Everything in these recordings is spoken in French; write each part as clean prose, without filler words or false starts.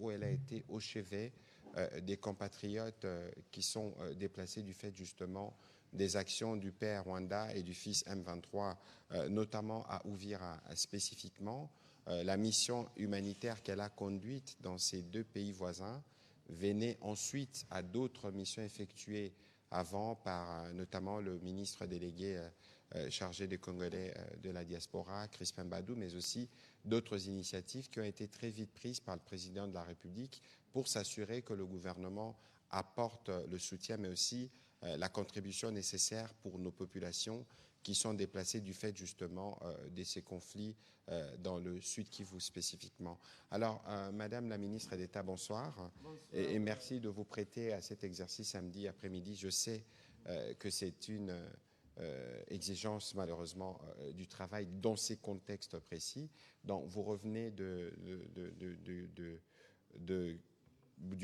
où elle a été au chevet des compatriotes qui sont déplacés du fait justement des actions du père Rwanda et du fils M23, notamment à Uvira spécifiquement. La mission humanitaire qu'elle a conduite dans ces deux pays voisins venait ensuite à d'autres missions effectuées avant par notamment le ministre délégué chargé des Congolais de la diaspora, Crispin Badou, mais aussi d'autres initiatives qui ont été très vite prises par le président de la République pour s'assurer que le gouvernement apporte le soutien, mais aussi la contribution nécessaire pour nos populations qui sont déplacées du fait justement de ces conflits dans le Sud Kivu spécifiquement. Alors, Madame la ministre d'État, bonsoir. Bonsoir. Et merci de vous prêter à cet exercice samedi après-midi. Je sais que c'est une exigence malheureusement du travail dans ces contextes précis. Donc, vous revenez du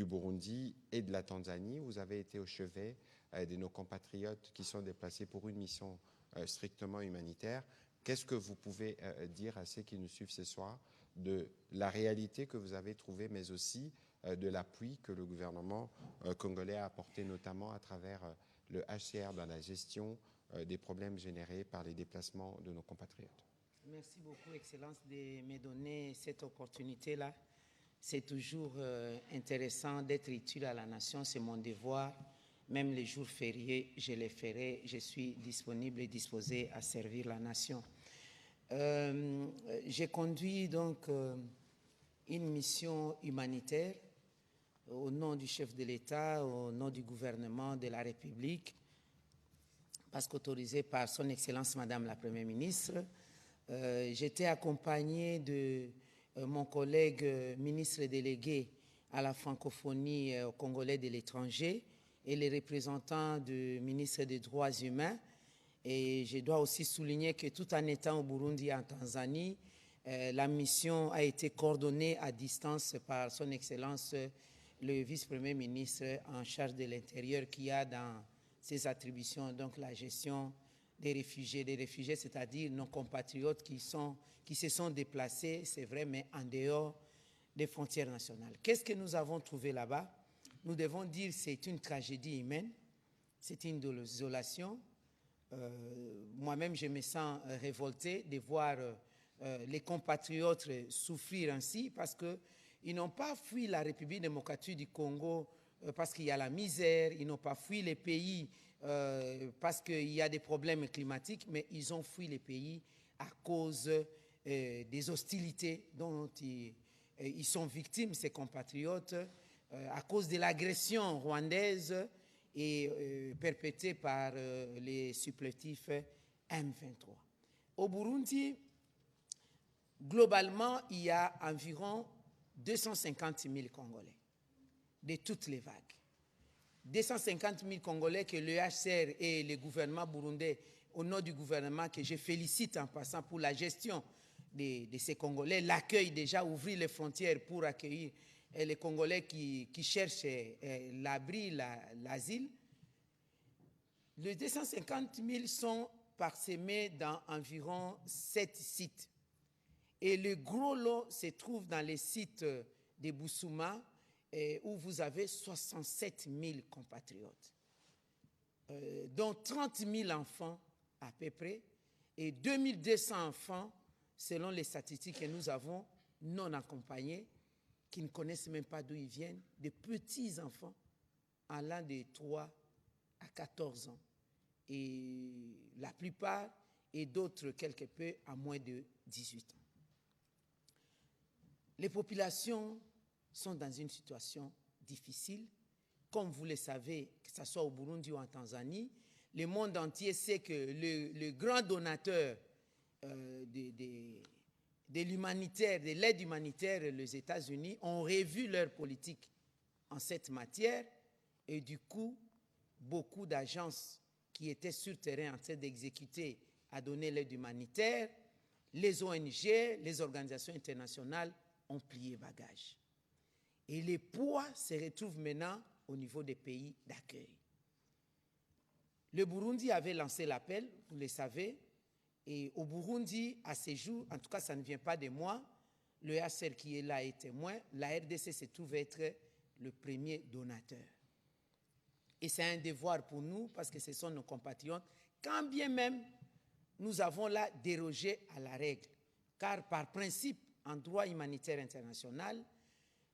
Burundi et de la Tanzanie. Vous avez été au chevet de nos compatriotes qui sont déplacés pour une mission strictement humanitaire. Qu'est-ce que vous pouvez dire à ceux qui nous suivent ce soir de la réalité que vous avez trouvée, mais aussi de l'appui que le gouvernement congolais a apporté, notamment à travers le HCR dans la gestion des problèmes générés par les déplacements de nos compatriotes? Merci beaucoup, Excellence, de me donner cette opportunité-là. C'est toujours intéressant d'être utile à la nation, c'est mon devoir. Même les jours fériés, je les ferai. Je suis disponible et disposé à servir la nation. J'ai conduit donc une mission humanitaire au nom du chef de l'État, au nom du gouvernement de la République, parce qu'autorisé par son Excellence Madame la Première ministre. J'étais accompagné de mon collègue ministre délégué à la francophonie congolais de l'étranger et les représentants du ministre des Droits humains. Et je dois aussi souligner que tout en étant au Burundi et en Tanzanie, la mission a été coordonnée à distance par son Excellence le vice-premier ministre en charge de l'Intérieur qui a dans ses attributions donc la gestion des réfugiés, c'est-à-dire nos compatriotes qui se sont déplacés, c'est vrai, mais en dehors des frontières nationales. Qu'est-ce que nous avons trouvé là-bas? Nous devons dire que c'est une tragédie humaine, c'est une désolation. Moi-même, je me sens révolté de voir les compatriotes souffrir ainsi parce qu'ils n'ont pas fui la République démocratique du Congo parce qu'il y a la misère, ils n'ont pas fui les pays parce qu'il y a des problèmes climatiques, mais ils ont fui les pays à cause des hostilités dont ils sont victimes, ces compatriotes, à cause de l'agression rwandaise et perpétrée par les supplétifs M23. Au Burundi, globalement, il y a environ 250 000 Congolais de toutes les vagues. 250 000 Congolais que le HCR et le gouvernement burundais, au nom du gouvernement que je félicite en passant pour la gestion de ces Congolais, l'accueil déjà, ouvrir les frontières pour accueillir les Congolais qui cherchent l'abri, l'asile. Les 250 000 sont parsemés dans environ 7 sites. Et le gros lot se trouve dans les sites de Bousouma, où vous avez 67 000 compatriotes, dont 30 000 enfants à peu près, et 2200 enfants, selon les statistiques que nous avons, non accompagnés, qui ne connaissent même pas d'où ils viennent, des petits enfants allant de 3 à 14 ans. Et la plupart, et d'autres quelque peu, à moins de 18 ans. Les populations sont dans une situation difficile. Comme vous le savez, que ce soit au Burundi ou en Tanzanie, le monde entier sait que le grand donateur de l'humanitaire, de l'aide humanitaire, les États-Unis, ont revu leur politique en cette matière et du coup, beaucoup d'agences qui étaient sur terrain en train d'exécuter à donner l'aide humanitaire, les ONG, les organisations internationales ont plié bagage. Et les poids se retrouvent maintenant au niveau des pays d'accueil. Le Burundi avait lancé l'appel, vous le savez, et au Burundi, à ces jours, en tout cas ça ne vient pas de moi, le HCR qui est là est témoin, la RDC se trouve être le premier donateur. Et c'est un devoir pour nous parce que ce sont nos compatriotes, quand bien même nous avons là dérogé à la règle. Car par principe, en droit humanitaire international,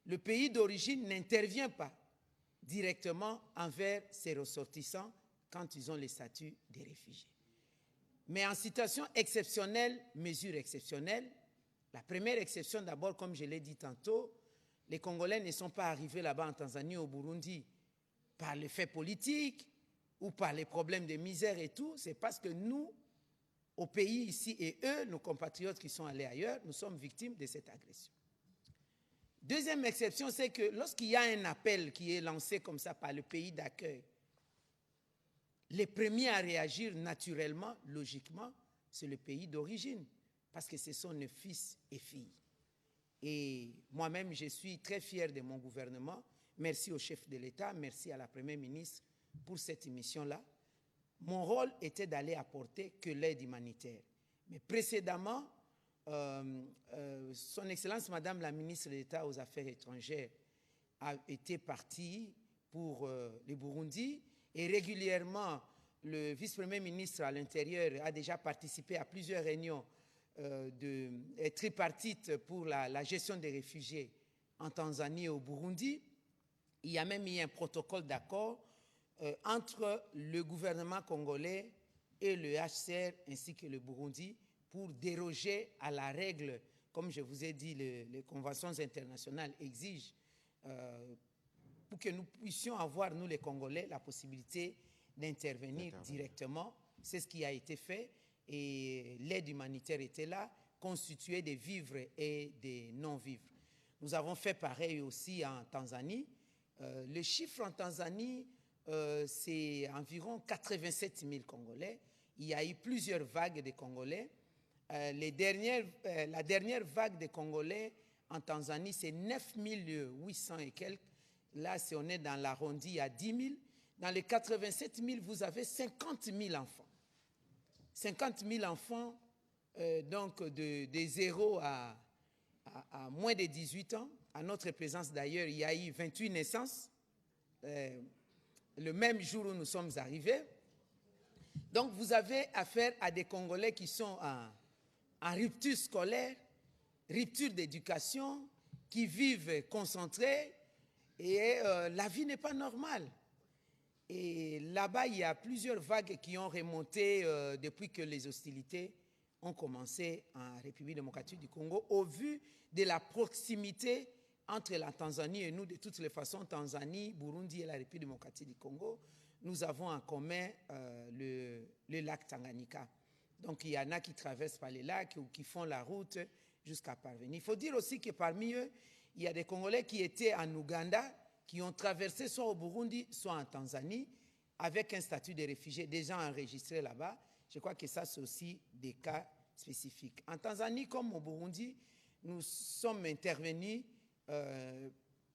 le pays d'origine n'intervient pas directement envers ses ressortissants quand ils ont le statut de réfugiés. Mais en situation exceptionnelle, mesure exceptionnelle, la première exception d'abord, comme je l'ai dit tantôt, les Congolais ne sont pas arrivés là-bas en Tanzanie, au Burundi, par les faits politiques ou par les problèmes de misère et tout, c'est parce que nous, au pays ici, et eux, nos compatriotes qui sont allés ailleurs, nous sommes victimes de cette agression. Deuxième exception, c'est que lorsqu'il y a un appel qui est lancé comme ça par le pays d'accueil, les premiers à réagir naturellement, logiquement, c'est le pays d'origine, parce que ce sont nos fils et filles. Et moi-même, je suis très fier de mon gouvernement. Merci au chef de l'État, merci à la Première ministre pour cette mission-là. Mon rôle était d'aller apporter que l'aide humanitaire. Mais précédemment, Son Excellence Madame la ministre de l'État aux Affaires étrangères a été partie pour le Burundi et régulièrement, le vice-premier ministre à l'Intérieur a déjà participé à plusieurs réunions tripartites pour la gestion des réfugiés en Tanzanie et au Burundi. Il y a même eu un protocole d'accord entre le gouvernement congolais et le HCR ainsi que le Burundi pour déroger à la règle, comme je vous ai dit, les conventions internationales exigent pour que nous puissions avoir, nous les Congolais, la possibilité d'intervenir directement. C'est ce qui a été fait et l'aide humanitaire était là, constituée des vivres et des non-vivres. Nous avons fait pareil aussi en Tanzanie. Le chiffre en Tanzanie, c'est environ 87 000 Congolais. Il y a eu plusieurs vagues de Congolais. La dernière vague de Congolais en Tanzanie, c'est 9 800 et quelques. Là, on est dans l'arrondi à 10 000. Dans les 87 000, vous avez 50 000 enfants. 50 000 enfants, donc de 0 à moins de 18 ans. À notre présence d'ailleurs, il y a eu 28 naissances le même jour où nous sommes arrivés. Donc vous avez affaire à des Congolais qui sont en rupture scolaire, rupture d'éducation, qui vivent concentrés et la vie n'est pas normale. Et là-bas, il y a plusieurs vagues qui ont remonté depuis que les hostilités ont commencé en République démocratique du Congo, au vu de la proximité entre la Tanzanie et nous. De toutes les façons, Tanzanie, Burundi et la République démocratique du Congo, nous avons en commun le lac Tanganyika. Donc, il y en a qui traversent par les lacs ou qui font la route jusqu'à parvenir. Il faut dire aussi que parmi eux, il y a des Congolais qui étaient en Ouganda, qui ont traversé soit au Burundi, soit en Tanzanie, avec un statut de réfugié déjà enregistré là-bas. Je crois que ça, c'est aussi des cas spécifiques. En Tanzanie comme au Burundi, nous sommes intervenus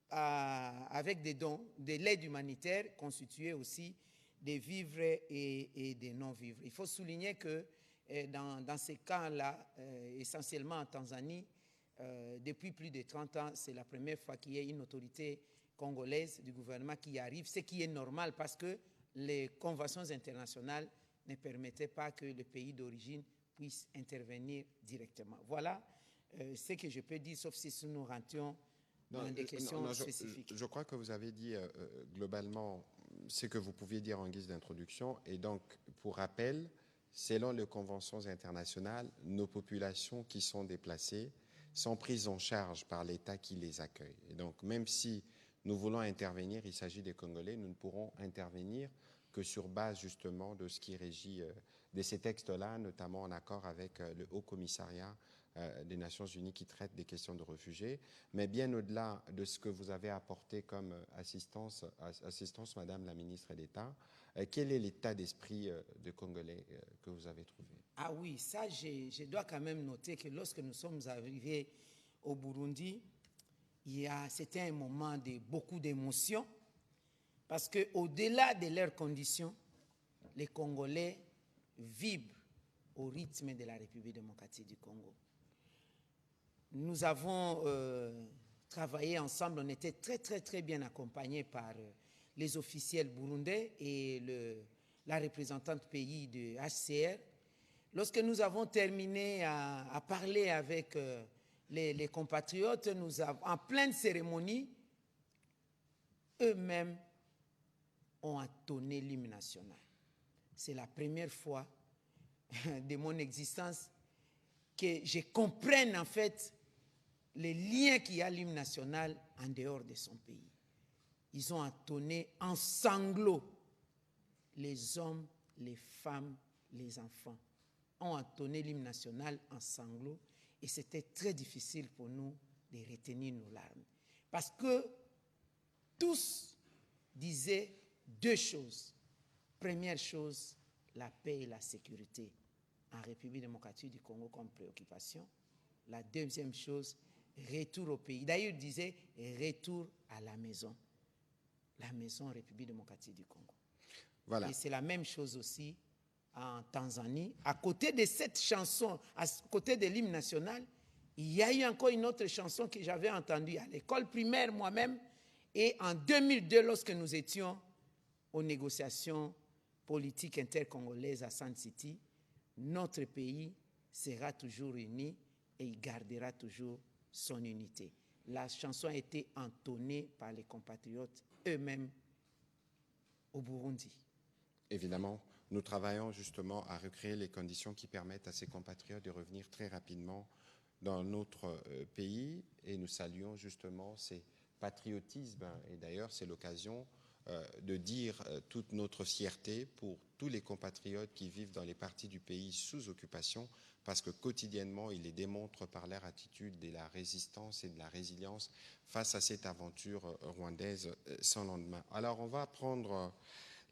avec des dons, de l'aide humanitaire constituée aussi des vivres et des non-vivres. Il faut souligner que dans ces cas-là, essentiellement en Tanzanie, depuis plus de 30 ans, c'est la première fois qu'il y a une autorité congolaise du gouvernement qui arrive, ce qui est normal parce que les conventions internationales ne permettaient pas que le pays d'origine puisse intervenir directement. Voilà ce que je peux dire, sauf si nous rentions dans des questions spécifiques. Je crois que vous avez dit globalement ce que vous pouviez dire en guise d'introduction. Et donc, pour rappel, selon les conventions internationales, nos populations qui sont déplacées sont prises en charge par l'État qui les accueille. Et donc, même si nous voulons intervenir, il s'agit des Congolais, nous ne pourrons intervenir que sur base justement de ce qui régit de ces textes-là, notamment en accord avec le Haut Commissariat des Nations Unies qui traite des questions de réfugiés. Mais bien au-delà de ce que vous avez apporté comme assistance Madame la ministre d'État, quel est l'état d'esprit des Congolais que vous avez trouvé? Ah oui, ça, je dois quand même noter que lorsque nous sommes arrivés au Burundi, c'était un moment de beaucoup d'émotions parce qu'au-delà de leurs conditions, les Congolais vibrent au rythme de la République démocratique du Congo. nous avons travaillé ensemble, on était très bien accompagnés par les officiels burundais et la représentante pays de HCR. Lorsque nous avons terminé à parler avec les compatriotes, en pleine cérémonie, eux-mêmes ont entonné l'hymne national. C'est la première fois de mon existence que je comprenne en fait les liens qu'il y a à l'hymne national en dehors de son pays. Ils ont entonné en sanglots. Les hommes, les femmes, les enfants ont entonné l'hymne national en sanglots et c'était très difficile pour nous de retenir nos larmes. Parce que tous disaient deux choses. Première chose, la paix et la sécurité en République démocratique du Congo comme préoccupation. La deuxième chose, retour au pays. D'ailleurs, il disait retour à la maison République démocratique du Congo. Voilà. Et c'est la même chose aussi en Tanzanie. À côté de cette chanson, à côté de l'hymne national, il y a eu encore une autre chanson que j'avais entendue à l'école primaire moi-même et en 2002, lorsque nous étions aux négociations politiques intercongolaises à Sun City, notre pays sera toujours uni et il gardera toujours son unité. La chanson a été entonnée par les compatriotes eux-mêmes au Burundi. Évidemment, nous travaillons justement à recréer les conditions qui permettent à ces compatriotes de revenir très rapidement dans notre pays et nous saluons justement ces patriotismes et d'ailleurs c'est l'occasion de dire toute notre fierté pour tous les compatriotes qui vivent dans les parties du pays sous occupation parce que quotidiennement, ils les démontrent par leur attitude de la résistance et de la résilience face à cette aventure rwandaise sans lendemain. Alors, on va prendre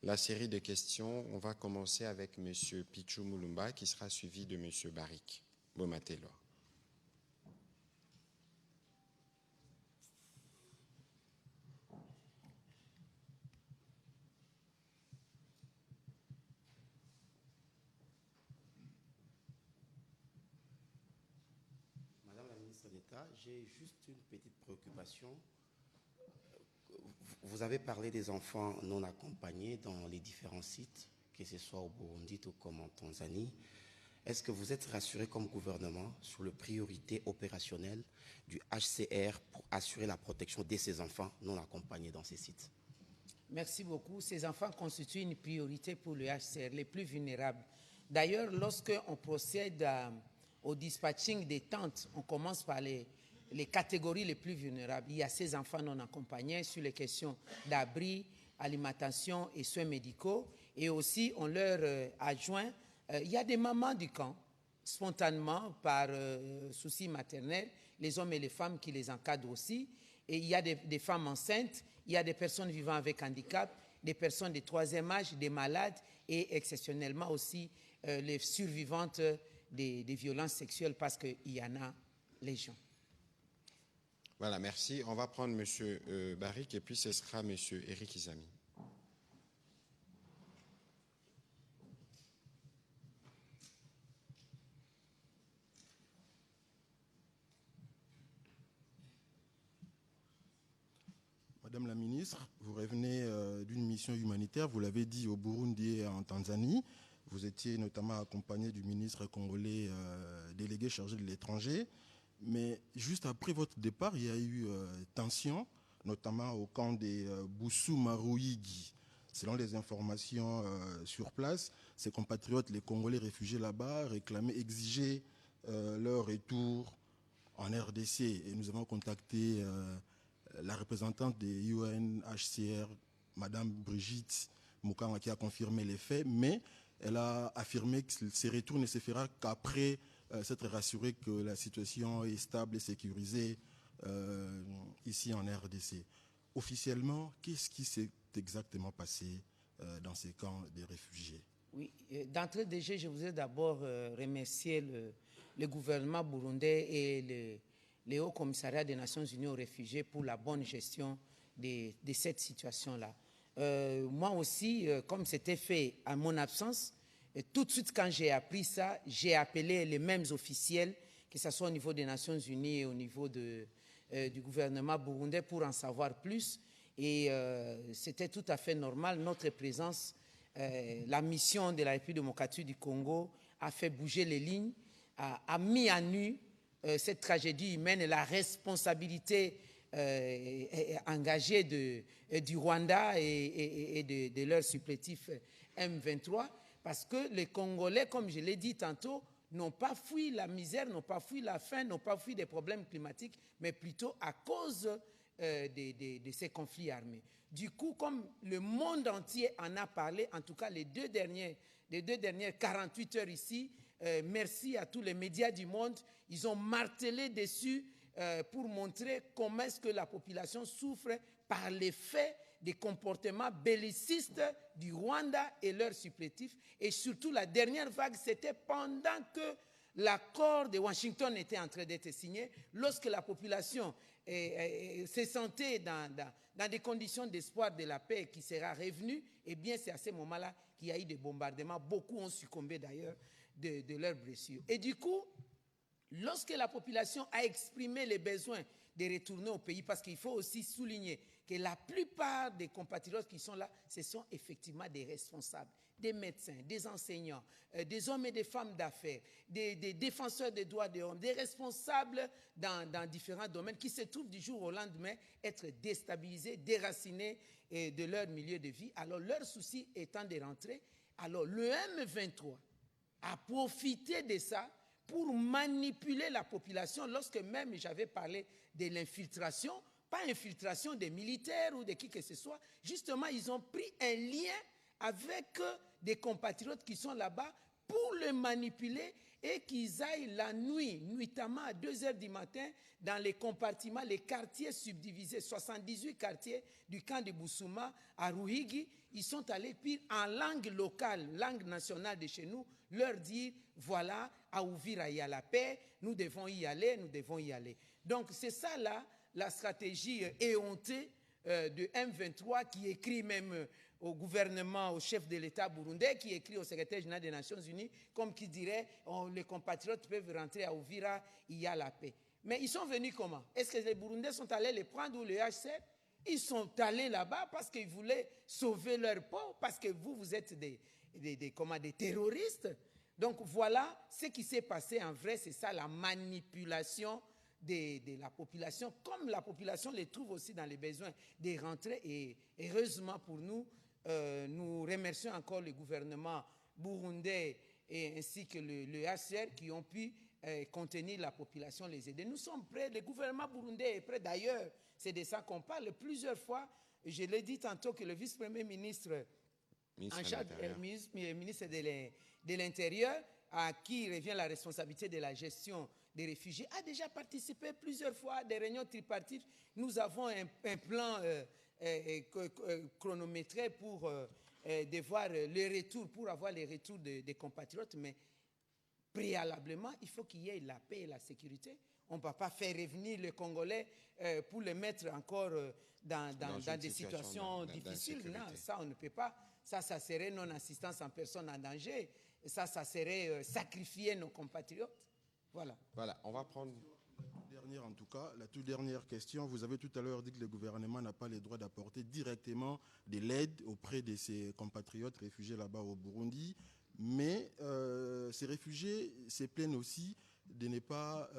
la série de questions. On va commencer avec M. Pichu Mulumba qui sera suivi de M. Barik Bomatelo. J'ai juste une petite préoccupation. Vous avez parlé des enfants non accompagnés dans les différents sites, que ce soit au Burundi ou comme en Tanzanie. Est-ce que vous êtes rassuré comme gouvernement sur les priorités opérationnelles du HCR pour assurer la protection de ces enfants non accompagnés dans ces sites? Merci beaucoup. Ces enfants constituent une priorité pour le HCR, les plus vulnérables. D'ailleurs, lorsqu'on procède au dispatching des tentes, on commence par les catégories les plus vulnérables. Il y a ces enfants non accompagnés sur les questions d'abri, alimentation et soins médicaux. Et aussi, on leur adjoint, il y a des mamans du camp, spontanément, par souci maternel, les hommes et les femmes qui les encadrent aussi. Et il y a des femmes enceintes, il y a des personnes vivant avec handicap, des personnes de troisième âge, des malades et exceptionnellement aussi les survivantes des violences sexuelles parce qu'il y en a légion. Voilà, merci. On va prendre M. Barik et puis ce sera M. Eric Izami. Madame la ministre, vous revenez d'une mission humanitaire, vous l'avez dit, au Burundi et en Tanzanie. Vous étiez notamment accompagné du ministre congolais délégué chargé de l'étranger. Mais juste après votre départ, il y a eu tension, notamment au camp des Boussou Marouigi. Selon les informations sur place, ces compatriotes, les Congolais réfugiés là-bas, réclamaient, exigeaient leur retour en RDC. Et nous avons contacté la représentante des UNHCR, Madame Brigitte Mukanga, qui a confirmé les faits, mais elle a affirmé que ces retours ne se feront qu'après s'être rassuré que la situation est stable et sécurisée ici en RDC. Officiellement, qu'est-ce qui s'est exactement passé dans ces camps des réfugiés? Oui, d'entrée de jeu, je voudrais d'abord remercier le gouvernement burundais et le Haut Commissariat des Nations Unies aux réfugiés pour la bonne gestion de cette situation-là. Moi aussi, comme c'était fait à mon absence, tout de suite quand j'ai appris ça, j'ai appelé les mêmes officiels que ce soit au niveau des Nations Unies et au niveau du gouvernement burundais pour en savoir plus. Et c'était tout à fait normal. Notre présence, la mission de la République démocratique du Congo a fait bouger les lignes, a mis à nu cette tragédie humaine et la responsabilité engagée du Rwanda et de leur supplétif M23, parce que les Congolais, comme je l'ai dit tantôt, n'ont pas fui la misère, n'ont pas fui la faim, n'ont pas fui des problèmes climatiques, mais plutôt à cause de ces conflits armés. Du coup, comme le monde entier en a parlé, en tout cas les deux dernières 48 heures ici, merci à tous les médias du monde, ils ont martelé dessus pour montrer comment est-ce que la population souffre par l'effet des comportements bellicistes du Rwanda et leurs supplétifs. Et surtout, la dernière vague, c'était pendant que l'accord de Washington était en train d'être signé, lorsque la population se sentait dans des conditions d'espoir de la paix qui sera revenue, eh bien, c'est à ce moment-là qu'il y a eu des bombardements. Beaucoup ont succombé d'ailleurs de leurs blessures. Et du coup, lorsque la population a exprimé les besoins de retourner au pays, parce qu'il faut aussi souligner que la plupart des compatriotes qui sont là, ce sont effectivement des responsables, des médecins, des enseignants, des hommes et des femmes d'affaires, des défenseurs des droits de l'homme, des responsables dans différents domaines qui se trouvent du jour au lendemain être déstabilisés, déracinés de leur milieu de vie. Alors leur souci étant de rentrer, alors le M23 a profité de ça pour manipuler la population, lorsque même j'avais parlé de l'infiltration, pas infiltration des militaires ou de qui que ce soit, justement ils ont pris un lien avec des compatriotes qui sont là-bas pour le manipuler et qu'ils aillent la nuit, nuitamment à 2 heures du matin, dans les compartiments, les quartiers subdivisés, 78 quartiers du camp de Bousouma à Ruhigi, ils sont allés pire en langue locale, langue nationale de chez nous, leur dire, voilà, à Uvira il y a la paix, nous devons y aller, nous devons y aller. Donc c'est ça là, la stratégie éhontée de M23 qui écrit même au gouvernement, au chef de l'État burundais, qui écrit au secrétaire général des Nations Unies, comme qui dirait, les compatriotes peuvent rentrer à Uvira, il y a la paix. Mais ils sont venus comment? Est-ce que les Burundais sont allés les prendre ou le HCR? Ils sont allés là-bas parce qu'ils voulaient sauver leur peau, parce que vous êtes des terroristes. Donc voilà ce qui s'est passé en vrai, c'est ça la manipulation de la population, comme la population les trouve aussi dans les besoins des rentrées. Et heureusement pour nous, nous remercions encore le gouvernement burundais et ainsi que le HCR qui ont pu contenir la population, les aider. Nous sommes prêts, le gouvernement burundais est prêt. D'ailleurs, c'est de ça qu'on parle plusieurs fois. Je l'ai dit tantôt que le vice-premier ministre en charge, ministre de l'Intérieur, à qui revient la responsabilité de la gestion des réfugiés, a déjà participé plusieurs fois à des réunions tripartites. Nous avons un plan chronométré pour devoir le retour, pour avoir les retours des compatriotes, mais préalablement, il faut qu'il y ait la paix et la sécurité. On ne peut pas faire revenir les Congolais pour les mettre encore dans des situations difficiles. Non, ça, on ne peut pas. Ça serait non-assistance en personne en danger. Ça serait sacrifier nos compatriotes. Voilà. Voilà, on va prendre... En tout cas, la toute dernière question. Vous avez tout à l'heure dit que le gouvernement n'a pas le droit d'apporter directement de l'aide auprès de ses compatriotes réfugiés là-bas au Burundi. Mais ces réfugiés se plaignent aussi de ne pas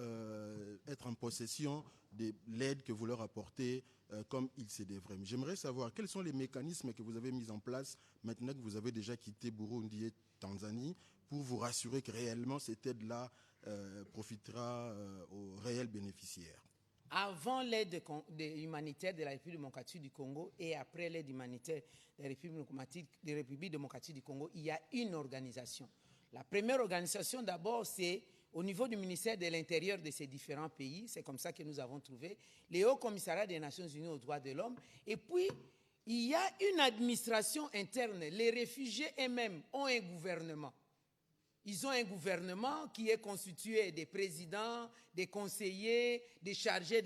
être en possession de l'aide que vous leur apportez comme il se devrait. J'aimerais savoir quels sont les mécanismes que vous avez mis en place maintenant que vous avez déjà quitté Burundi et Tanzanie pour vous rassurer que réellement cette aide-là profitera aux réels bénéficiaires. Avant l'aide humanitaire de la République démocratique du Congo et après l'aide humanitaire de la République démocratique du Congo, il y a une organisation. La première organisation, d'abord, c'est au niveau du ministère de l'Intérieur de ces différents pays. C'est comme ça que nous avons trouvé les hauts commissariats des Nations Unies aux droits de l'homme. Et puis, il y a une administration interne. Les réfugiés eux-mêmes ont un gouvernement. Ils ont un gouvernement qui est constitué des présidents, des conseillers, des chargés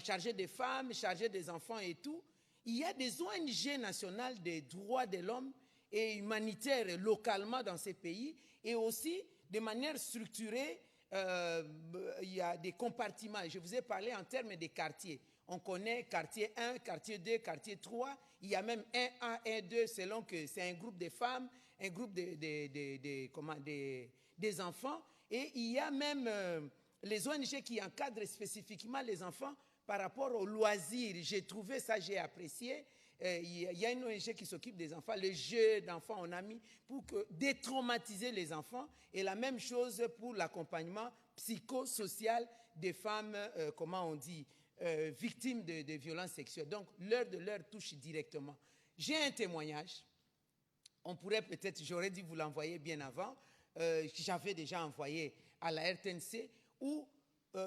chargés des femmes, chargés des enfants et tout. Il y a des ONG nationales des droits de l'homme et humanitaires localement dans ces pays et aussi de manière structurée, il y a des compartiments. Je vous ai parlé en termes de quartiers. On connaît quartier 1, quartier 2, quartier 3. Il y a même 1A, 1-2, selon que c'est un groupe de femmes, un groupe des enfants. Et il y a même les ONG qui encadrent spécifiquement les enfants par rapport aux loisirs. J'ai trouvé ça, j'ai apprécié. Il y a une ONG qui s'occupe des enfants, les jeux d'enfants on a mis pour détraumatiser les enfants, et la même chose pour l'accompagnement psychosocial des femmes, victimes de violences sexuelles. Donc l'heure de l'heure touche directement. J'ai un témoignage, on pourrait peut-être, j'aurais dû vous l'envoyer bien avant, j'avais déjà envoyé à la RTNC, où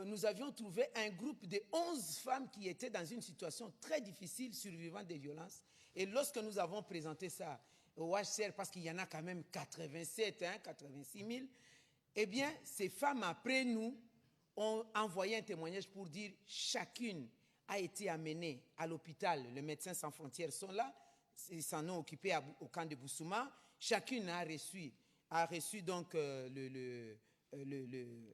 nous avions trouvé un groupe de 11 femmes qui étaient dans une situation très difficile, survivant des violences. Et lorsque nous avons présenté ça au HCR, parce qu'il y en a quand même 87, 86 000, eh bien, ces femmes, après nous, ont envoyé un témoignage pour dire chacune a été amenée à l'hôpital. Les Médecins sans frontières sont là, ils s'en ont occupé au camp de Boussouma. Chacune a reçu donc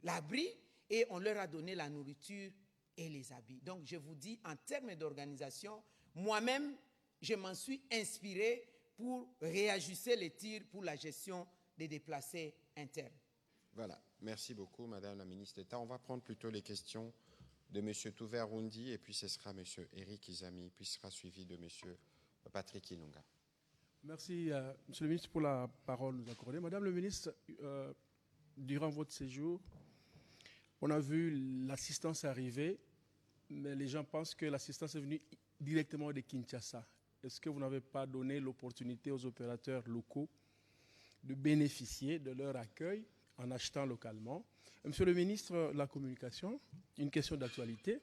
l'abri, et on leur a donné la nourriture et les habits. Donc, je vous dis, en termes d'organisation, moi-même, je m'en suis inspiré pour réajuster les tirs pour la gestion des déplacés internes. Voilà. Merci beaucoup, Madame la ministre d'État. On va prendre plutôt les questions de M. Touver-Rundi, et puis ce sera M. Eric Izami, puis sera suivi de M. Patrick Ilunga. Merci, Monsieur le ministre, pour la parole nous accordée. Madame le ministre, durant votre séjour, on a vu l'assistance arriver, mais les gens pensent que l'assistance est venue directement de Kinshasa. Est-ce que vous n'avez pas donné l'opportunité aux opérateurs locaux de bénéficier de leur accueil en achetant localement? Monsieur le ministre de la Communication, une question d'actualité.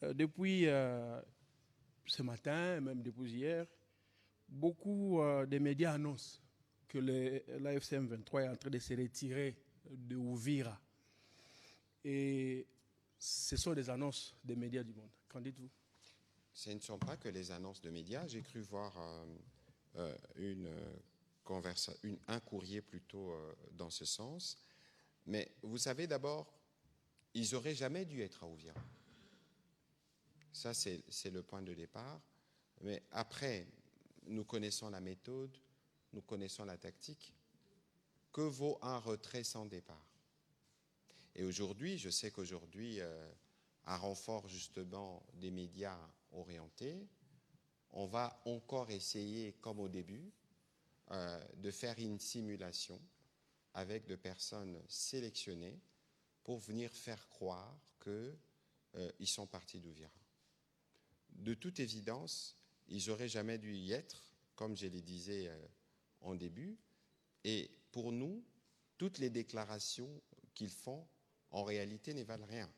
Depuis ce matin, même depuis hier, beaucoup de médias annoncent que l'AFC M23 est en train de se retirer de Uvira. Et ce sont des annonces des médias du monde. Qu'en dites-vous? Ce ne sont pas que les annonces de médias. J'ai cru voir un courrier plutôt dans ce sens. Mais vous savez, d'abord, ils n'auraient jamais dû être à Uvira. Ça, c'est le point de départ. Mais après, nous connaissons la méthode, nous connaissons la tactique. Que vaut un retrait sans départ? Et aujourd'hui, je sais qu'aujourd'hui, à renfort justement des médias orientés, on va encore essayer, comme au début, de faire une simulation avec des personnes sélectionnées pour venir faire croire qu'ils sont partis d'Uvira. De toute évidence, ils n'auraient jamais dû y être, comme je le disais en début, et pour nous, toutes les déclarations qu'ils font, en réalité, ne valent rien.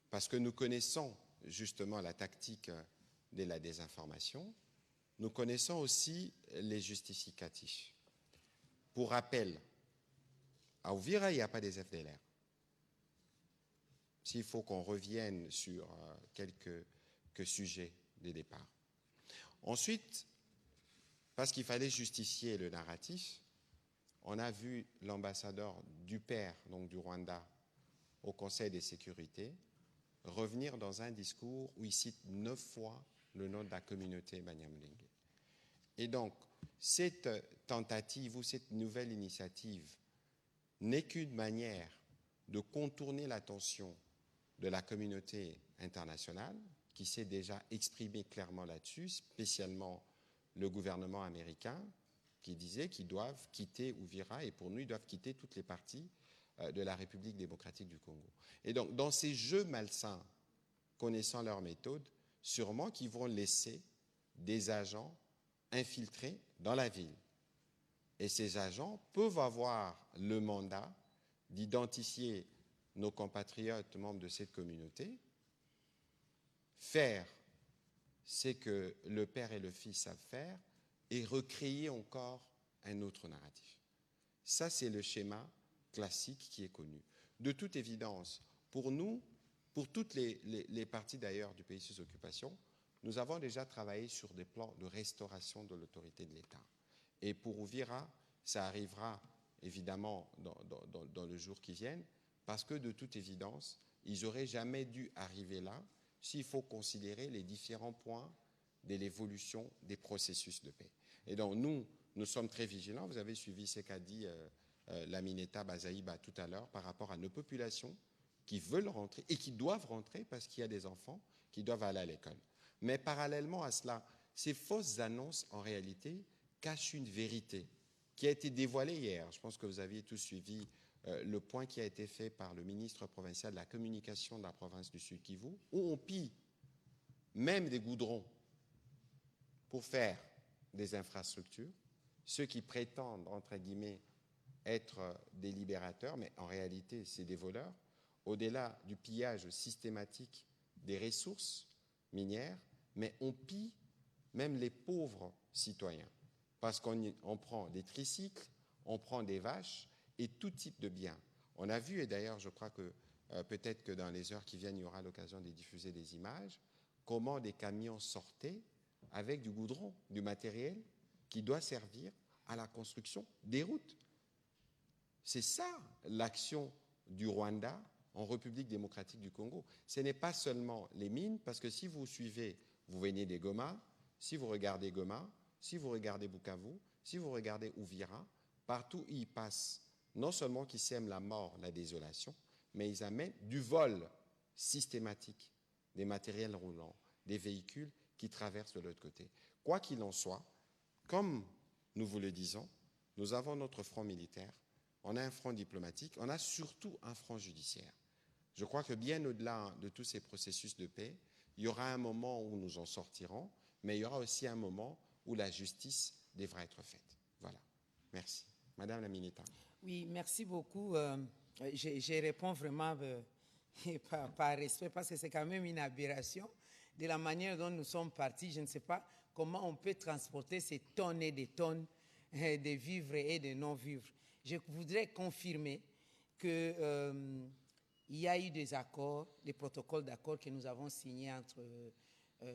Parce que nous connaissons justement la tactique de la désinformation, nous connaissons aussi les justificatifs. Pour rappel, à Uvira, il n'y a pas des FDLR. S'il faut qu'on revienne sur quelques sujets de départ. Ensuite, parce qu'il fallait justifier le narratif, on a vu l'ambassadeur du père, donc du Rwanda, au Conseil de sécurité, revenir dans un discours où il cite 9 fois le nom de la communauté Banyamulenge. Et donc, cette tentative ou cette nouvelle initiative n'est qu'une manière de contourner l'attention de la communauté internationale, qui s'est déjà exprimée clairement là-dessus, spécialement le gouvernement américain, qui disait qu'ils doivent quitter Uvira, et pour nous, ils doivent quitter toutes les parties de la République démocratique du Congo. Et donc, dans ces jeux malsains, connaissant leur méthode, sûrement qu'ils vont laisser des agents infiltrés dans la ville. Et ces agents peuvent avoir le mandat d'identifier nos compatriotes membres de cette communauté, faire ce que le père et le fils savent faire et recréer encore un autre narratif. Ça, c'est le schéma classique qui est connu. De toute évidence, pour nous, pour toutes les parties d'ailleurs du pays sous occupation, nous avons déjà travaillé sur des plans de restauration de l'autorité de l'État. Et pour Uvira, ça arrivera évidemment, dans le jour qui vient, parce que de toute évidence, ils n'auraient jamais dû arriver là s'il faut considérer les différents points de l'évolution des processus de paix. Et donc, nous sommes très vigilants. Vous avez suivi ce qu'a dit Lamineta Bazaïba tout à l'heure par rapport à nos populations qui veulent rentrer et qui doivent rentrer parce qu'il y a des enfants qui doivent aller à l'école. Mais parallèlement à cela, ces fausses annonces, en réalité, cachent une vérité qui a été dévoilée hier. Je pense que vous aviez tous suivi le point qui a été fait par le ministre provincial de la communication de la province du Sud-Kivu, où on pille même des goudrons pour faire des infrastructures, ceux qui prétendent, entre guillemets, être des libérateurs, mais en réalité, c'est des voleurs, au-delà du pillage systématique des ressources minières, mais on pille même les pauvres citoyens, parce qu'on prend des tricycles, on prend des vaches et tout type de biens. On a vu, et d'ailleurs, je crois que peut-être que dans les heures qui viennent, il y aura l'occasion de diffuser des images, comment des camions sortaient avec du goudron, du matériel qui doit servir à la construction des routes. C'est ça l'action du Rwanda en République démocratique du Congo. Ce n'est pas seulement les mines, parce que si vous suivez, vous venez des Goma, si vous regardez Goma, si vous regardez Bukavu, si vous regardez Uvira, partout où ils passent, non seulement qu'ils sèment la mort, la désolation, mais ils amènent du vol systématique des matériels roulants, des véhicules qui traversent de l'autre côté. Quoi qu'il en soit, comme nous vous le disons, nous avons notre front militaire, on a un front diplomatique, on a surtout un front judiciaire. Je crois que bien au-delà de tous ces processus de paix, il y aura un moment où nous en sortirons, mais il y aura aussi un moment où la justice devra être faite. Voilà. Merci. Madame la Mineta. Oui, merci beaucoup. Je réponds vraiment par respect, parce que c'est quand même une aberration de la manière dont nous sommes partis. Je ne sais pas comment on peut transporter ces tonnes et des tonnes de vivres et de non-vivres. Je voudrais confirmer qu'il y a eu des accords, des protocoles d'accords que nous avons signés entre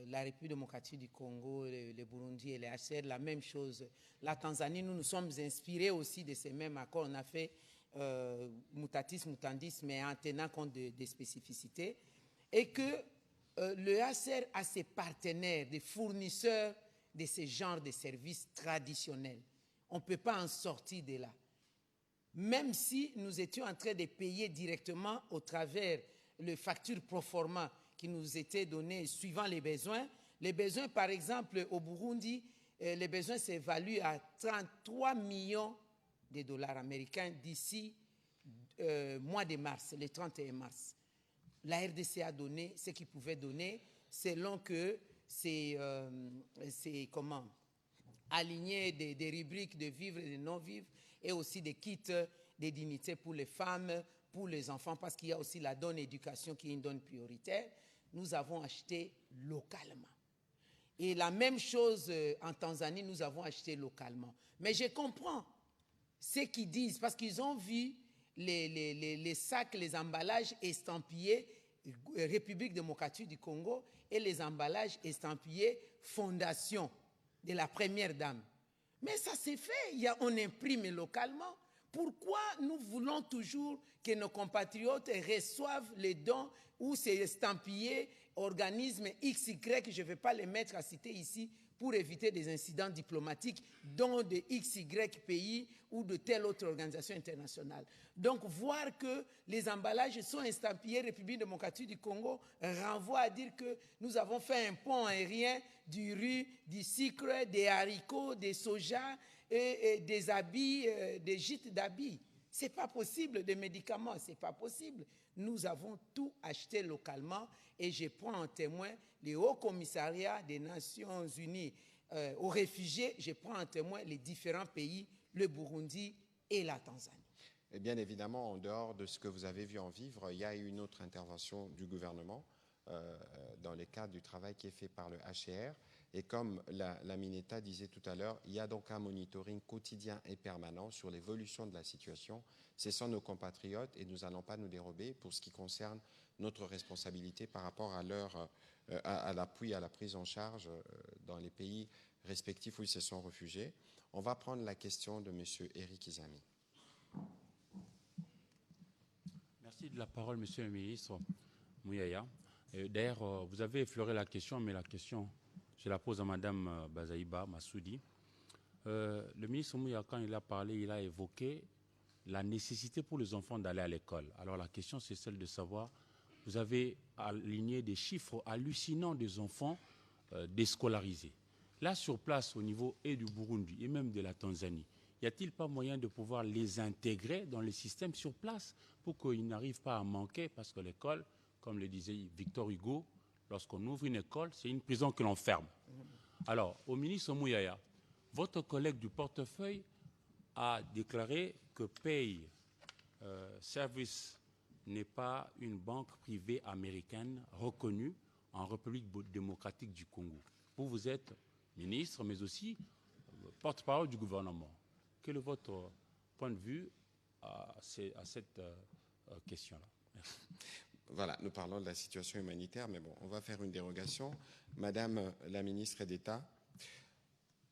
la République démocratique du Congo, le Burundi et les HCR. La même chose, la Tanzanie, nous nous sommes inspirés aussi de ces mêmes accords. On a fait mutatis mutandis, mais en tenant compte des spécificités. Et que le HCR a ses partenaires, des fournisseurs de ce genre de services traditionnels. On ne peut pas en sortir de là. Même si nous étions en train de payer directement au travers les factures pro forma qui nous étaient données suivant les besoins. Les besoins, par exemple, au Burundi, les besoins s'évaluent à 33 millions de dollars américains d'ici mois de mars, le 31 mars. La RDC a donné ce qu'il pouvait donner selon que c'est aligné des rubriques de vivres et de non-vivres et aussi des kits de dignité pour les femmes, pour les enfants, parce qu'il y a aussi la donne éducation qui est une donne prioritaire. Nous avons acheté localement. Et la même chose en Tanzanie, nous avons acheté localement. Mais je comprends ce qu'ils disent, parce qu'ils ont vu les sacs, les emballages estampillés République démocratique du Congo et les emballages estampillés Fondation de la Première Dame. Mais ça s'est fait, on imprime localement. Pourquoi nous voulons toujours que nos compatriotes reçoivent les dons ou c'est estampillé organisme XY, je ne vais pas les mettre à citer ici pour éviter des incidents diplomatiques, dont de XY pays ou de telle autre organisation internationale. Donc, voir que les emballages sont estampillés République démocratique du Congo renvoie à dire que nous avons fait un pont aérien du riz, du sucre, des haricots, des soja et des habits, des gîtes d'habits. Ce n'est pas possible, des médicaments, ce n'est pas possible. Nous avons tout acheté localement et je prends en témoin les hauts commissariats des Nations Unies aux réfugiés, je prends en témoin les différents pays, le Burundi et la Tanzanie. Et bien évidemment, en dehors de ce que vous avez vu en vivre, il y a eu une autre intervention du gouvernement dans le cadre du travail qui est fait par le HCR. Et comme la Mineta disait tout à l'heure, il y a donc un monitoring quotidien et permanent sur l'évolution de la situation. Ce sont nos compatriotes et nous n'allons pas nous dérober pour ce qui concerne notre responsabilité par rapport à l'appui, à la prise en charge dans les pays respectifs où ils se sont réfugiés. On va prendre la question de M. Eric Izami. Merci de la parole, Monsieur le ministre Mouyaya. D'ailleurs, vous avez effleuré la question, mais la question, je la pose à Madame Bazaïba Massoudi. Le ministre Mouyaya, quand il a parlé, il a évoqué la nécessité pour les enfants d'aller à l'école. Alors la question, c'est celle de savoir, vous avez aligné des chiffres hallucinants des enfants déscolarisés. Là, sur place, au niveau et du Burundi et même de la Tanzanie, y a-t-il pas moyen de pouvoir les intégrer dans le système sur place pour qu'ils n'arrivent pas à manquer? Parce que l'école, comme le disait Victor Hugo, lorsqu'on ouvre une école, c'est une prison que l'on ferme. Alors, au ministre Mouyaya, votre collègue du portefeuille a déclaré que Pay Service n'est pas une banque privée américaine reconnue en République démocratique du Congo. Vous êtes ministre, mais aussi porte-parole du gouvernement. Quel est votre point de vue à cette question-là? Merci. Voilà, nous parlons de la situation humanitaire, mais bon, on va faire une dérogation. Madame la ministre d'État,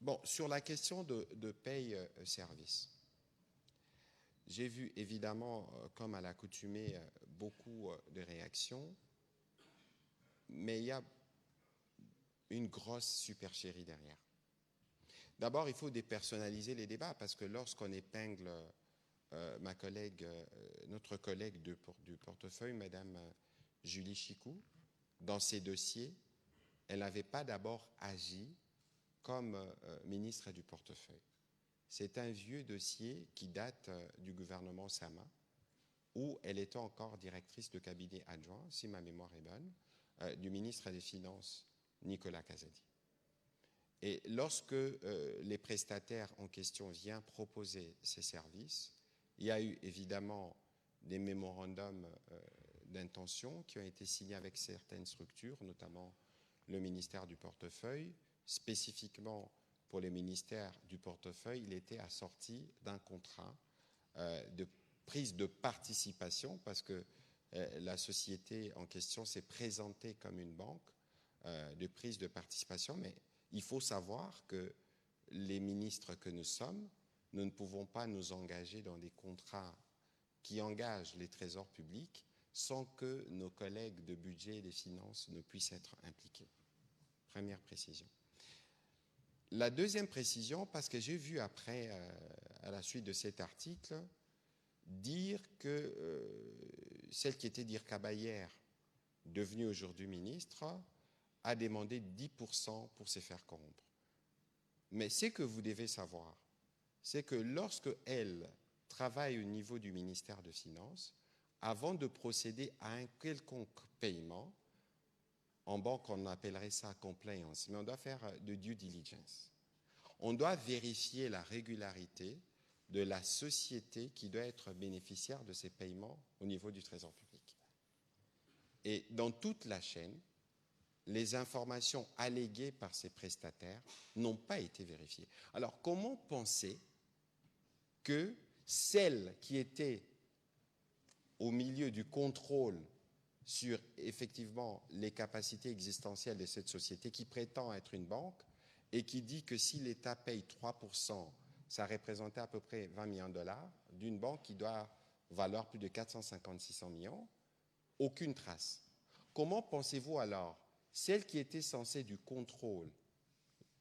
bon, sur la question de paye service, j'ai vu évidemment, comme à l'accoutumée, beaucoup de réactions, mais il y a une grosse supercherie derrière. D'abord, il faut dépersonnaliser les débats, parce que lorsqu'on épingle ma collègue, notre collègue du portefeuille, Madame Julie Chicou, dans ses dossiers, elle n'avait pas d'abord agi comme ministre du portefeuille. C'est un vieux dossier qui date du gouvernement Sama, où elle était encore directrice de cabinet adjoint, si ma mémoire est bonne, du ministre des Finances, Nicolas Kazadi. Et lorsque les prestataires en question viennent proposer ces services, il y a eu évidemment des mémorandums d'intention qui ont été signés avec certaines structures, notamment le ministère du portefeuille. Spécifiquement pour les ministères du portefeuille, il était assorti d'un contrat de prise de participation, parce que la société en question s'est présentée comme une banque de prise de participation, mais il faut savoir que les ministres que nous sommes, nous ne pouvons pas nous engager dans des contrats qui engagent les trésors publics sans que nos collègues de budget et des finances ne puissent être impliqués. Première précision. La deuxième précision, parce que j'ai vu après, à la suite de cet article, dire que celle qui était Dirkabayer, devenue aujourd'hui ministre, a demandé 10% pour se faire corrompre. Mais ce que vous devez savoir, c'est que lorsque elle travaille au niveau du ministère des Finances, avant de procéder à un quelconque paiement, en banque on appellerait ça compliance, mais on doit faire de due diligence. On doit vérifier la régularité de la société qui doit être bénéficiaire de ces paiements au niveau du Trésor public. Et dans toute la chaîne, les informations alléguées par ces prestataires n'ont pas été vérifiées. Alors, comment penser que celle qui était au milieu du contrôle sur effectivement les capacités existentielles de cette société qui prétend être une banque et qui dit que si l'État paye 3%, ça représentait à peu près 20 millions de dollars, d'une banque qui doit valoir plus de 450-600 millions, aucune trace. Comment pensez-vous alors, celle qui était censée du contrôle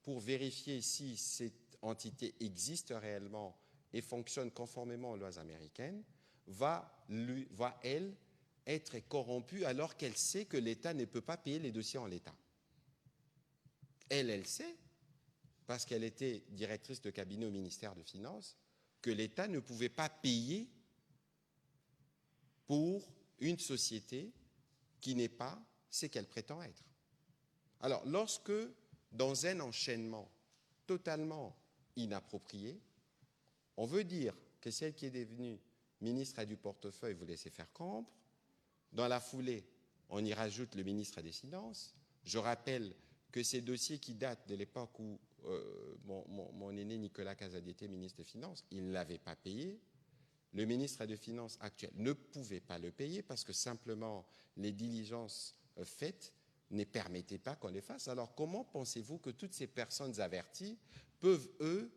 pour vérifier si cette entité existe réellement et fonctionne conformément aux lois américaines, va elle, être corrompue alors qu'elle sait que l'État ne peut pas payer les dossiers en l'état? Elle sait, parce qu'elle était directrice de cabinet au ministère des Finances, que l'État ne pouvait pas payer pour une société qui n'est pas ce qu'elle prétend être. Alors, lorsque, dans un enchaînement totalement inapproprié, on veut dire que celle qui est devenue ministre du portefeuille vous laissez faire corrompre, dans la foulée, on y rajoute le ministre des Finances. Je rappelle que ces dossiers qui datent de l'époque où mon aîné Nicolas Kazadi était ministre des Finances, il ne l'avait pas payé. Le ministre des Finances actuel ne pouvait pas le payer parce que simplement les diligences faites ne permettaient pas qu'on les fasse. Alors comment pensez-vous que toutes ces personnes averties peuvent, eux,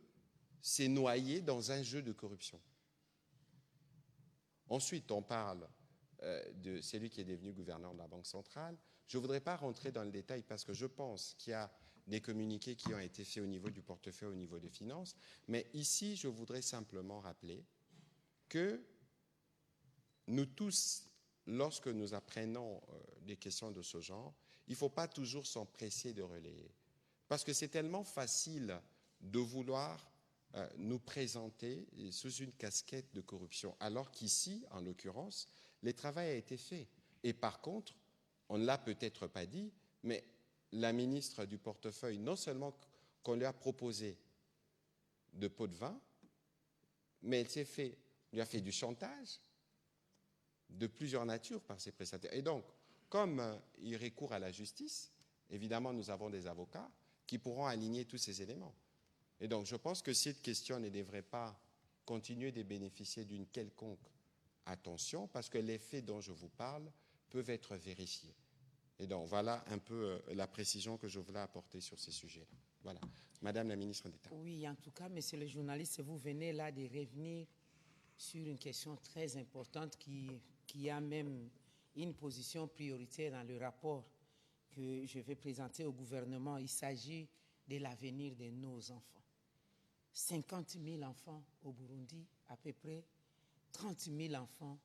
se noyer dans un jeu de corruption? Ensuite, on parle de celui qui est devenu gouverneur de la Banque centrale. Je ne voudrais pas rentrer dans le détail parce que je pense qu'il y a des communiqués qui ont été faits au niveau du portefeuille, au niveau des finances. Mais ici, je voudrais simplement rappeler que nous tous, lorsque nous apprenons des questions de ce genre, il ne faut pas toujours s'empresser de relayer. Parce que c'est tellement facile de vouloir nous présenter sous une casquette de corruption, alors qu'ici, en l'occurrence, le travail a été fait. Et par contre, on ne l'a peut-être pas dit, mais la ministre du portefeuille, non seulement qu'on lui a proposé de pots de vin, mais elle lui a fait du chantage de plusieurs natures par ses prestataires. Et donc, comme il recourt à la justice, évidemment, nous avons des avocats qui pourront aligner tous ces éléments. Et donc, je pense que cette question ne devrait pas continuer de bénéficier d'une quelconque attention, parce que les faits dont je vous parle peuvent être vérifiés. Et donc, voilà un peu la précision que je voulais apporter sur ces sujets-là. Voilà. Madame la ministre d'État. Oui, en tout cas, monsieur le journaliste, vous venez là de revenir sur une question très importante qui a même une position prioritaire dans le rapport que je vais présenter au gouvernement. Il s'agit de l'avenir de nos enfants. 50 000 enfants au Burundi, à peu près 30 000 enfants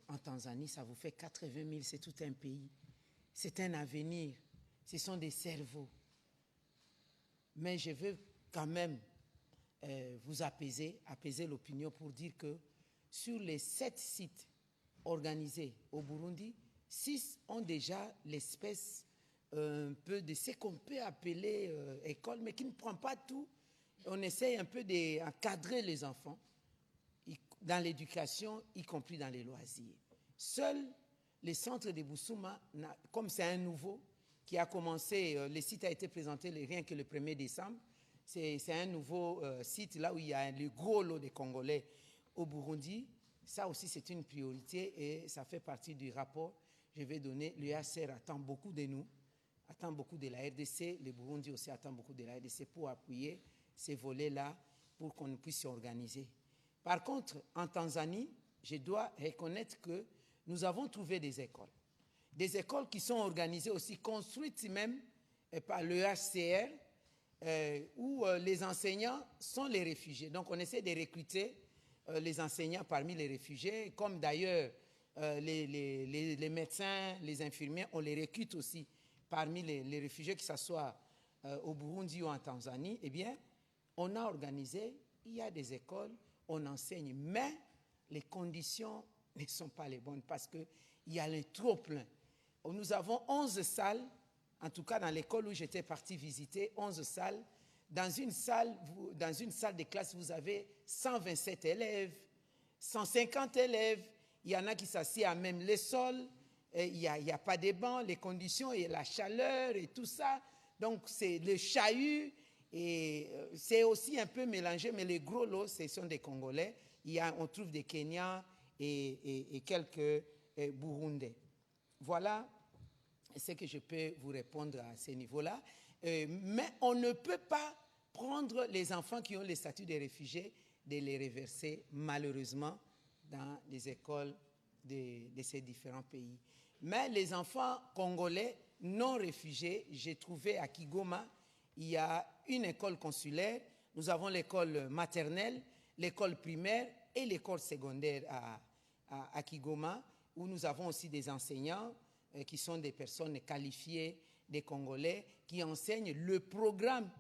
en Tanzanie, ça vous fait 80 000, c'est tout un pays. C'est un avenir, ce sont des cerveaux. Mais je veux quand même vous apaiser l'opinion pour dire que sur les 7 sites organisés au Burundi, 6 ont déjà l'espèce un peu de ce qu'on peut appeler école, mais qui ne prend pas tout. On essaye un peu d'encadrer les enfants dans l'éducation, y compris dans les loisirs. Seul le centre de Bousouma, comme c'est un nouveau, qui a commencé, le site a été présenté rien que le 1er décembre, c'est un nouveau site là où il y a le gros lot de Congolais au Burundi. Ça aussi, c'est une priorité et ça fait partie du rapport. Je vais donner, l'UACR attend beaucoup de nous, attend beaucoup de la RDC, le Burundi aussi attend beaucoup de la RDC pour appuyer ces volets-là pour qu'on puisse s'organiser. Par contre, en Tanzanie, je dois reconnaître que nous avons trouvé des écoles qui sont organisées aussi, construites même par l'UHCR, où les enseignants sont les réfugiés. Donc on essaie de recruter les enseignants parmi les réfugiés, comme d'ailleurs les médecins, les infirmiers, on les recrute aussi parmi les réfugiés, que ce soit au Burundi ou en Tanzanie. Eh bien, on a organisé, il y a des écoles, on enseigne, mais les conditions ne sont pas les bonnes parce qu'il y a le trop plein. Nous avons 11 salles, en tout cas dans l'école où j'étais parti visiter, 11 salles. Dans une salle de classe, vous avez 127 élèves, 150 élèves. Il y en a qui s'assiedent à même les sols, il n'y a pas de bancs, les conditions et la chaleur et tout ça. Donc c'est le chahut et c'est aussi un peu mélangé, mais les gros lots, ce sont des Congolais. On trouve des Kenyans et quelques Burundais. Voilà ce que je peux vous répondre à ce niveau-là. Mais on ne peut pas prendre les enfants qui ont le statut de réfugiés, de les reverser malheureusement dans les écoles de ces différents pays. Mais les enfants congolais non réfugiés, j'ai trouvé à Kigoma, il y a une école consulaire, nous avons l'école maternelle, l'école primaire et l'école secondaire à Kigoma, où nous avons aussi des enseignants qui sont des personnes qualifiées, des Congolais, qui enseignent le programme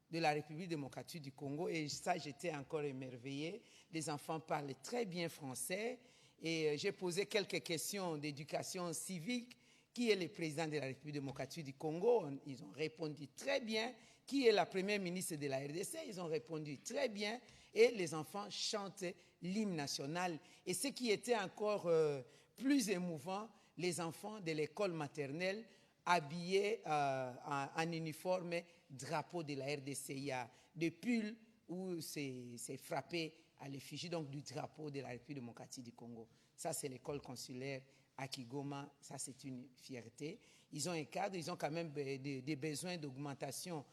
de la République démocratique du Congo. Et ça, j'étais encore émerveillée. Les enfants parlent très bien français. Et j'ai posé quelques questions d'éducation civique. Qui est le président de la République démocratique du Congo? Ils ont répondu très bien. Qui est la première ministre de la RDC? Ils ont répondu très bien. Et les enfants chantent l'hymne national. Et ce qui était encore plus émouvant, les enfants de l'école maternelle habillés en uniforme drapeau de la RDC. Il y a des pulls où c'est frappé à l'effigie donc du drapeau de la République démocratique du Congo. Ça, c'est l'école consulaire à Kigoma. Ça, c'est une fierté. Ils ont un cadre, ils ont quand même des besoins d'augmentation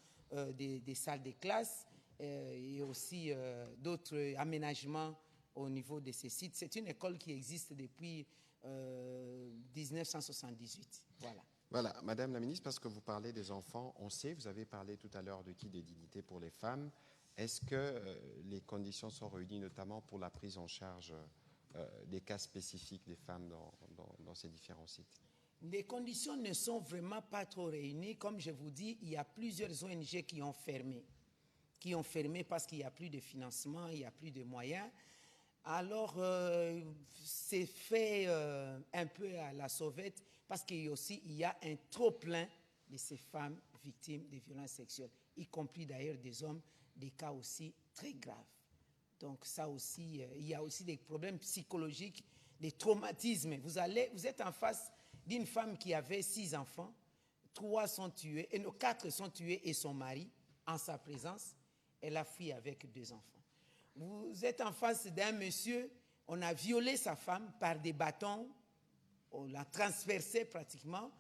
des salles de classe et aussi d'autres aménagements au niveau de ces sites. C'est une école qui existe depuis 1978. Voilà. Voilà, Madame la Ministre, parce que vous parlez des enfants, on sait, vous avez parlé tout à l'heure de qui des dignités pour les femmes. Est-ce que les conditions sont réunies notamment pour la prise en charge des cas spécifiques des femmes dans ces différents sites? Les conditions ne sont vraiment pas trop réunies. Comme je vous dis, il y a plusieurs ONG qui ont fermé parce qu'il n'y a plus de financement, il n'y a plus de moyens. Alors, c'est fait un peu à la sauvette parce qu'il y a un trop-plein de ces femmes victimes de violences sexuelles, y compris d'ailleurs des hommes, des cas aussi très graves. Donc ça aussi, il y a aussi des problèmes psychologiques, des traumatismes. Vous êtes en face d'une femme qui avait 6 enfants, 4 sont tués et son mari en sa présence. Elle a fui avec 2 enfants. Vous êtes en face d'un monsieur, on a violé sa femme par des bâtons, on l'a transpercée pratiquement.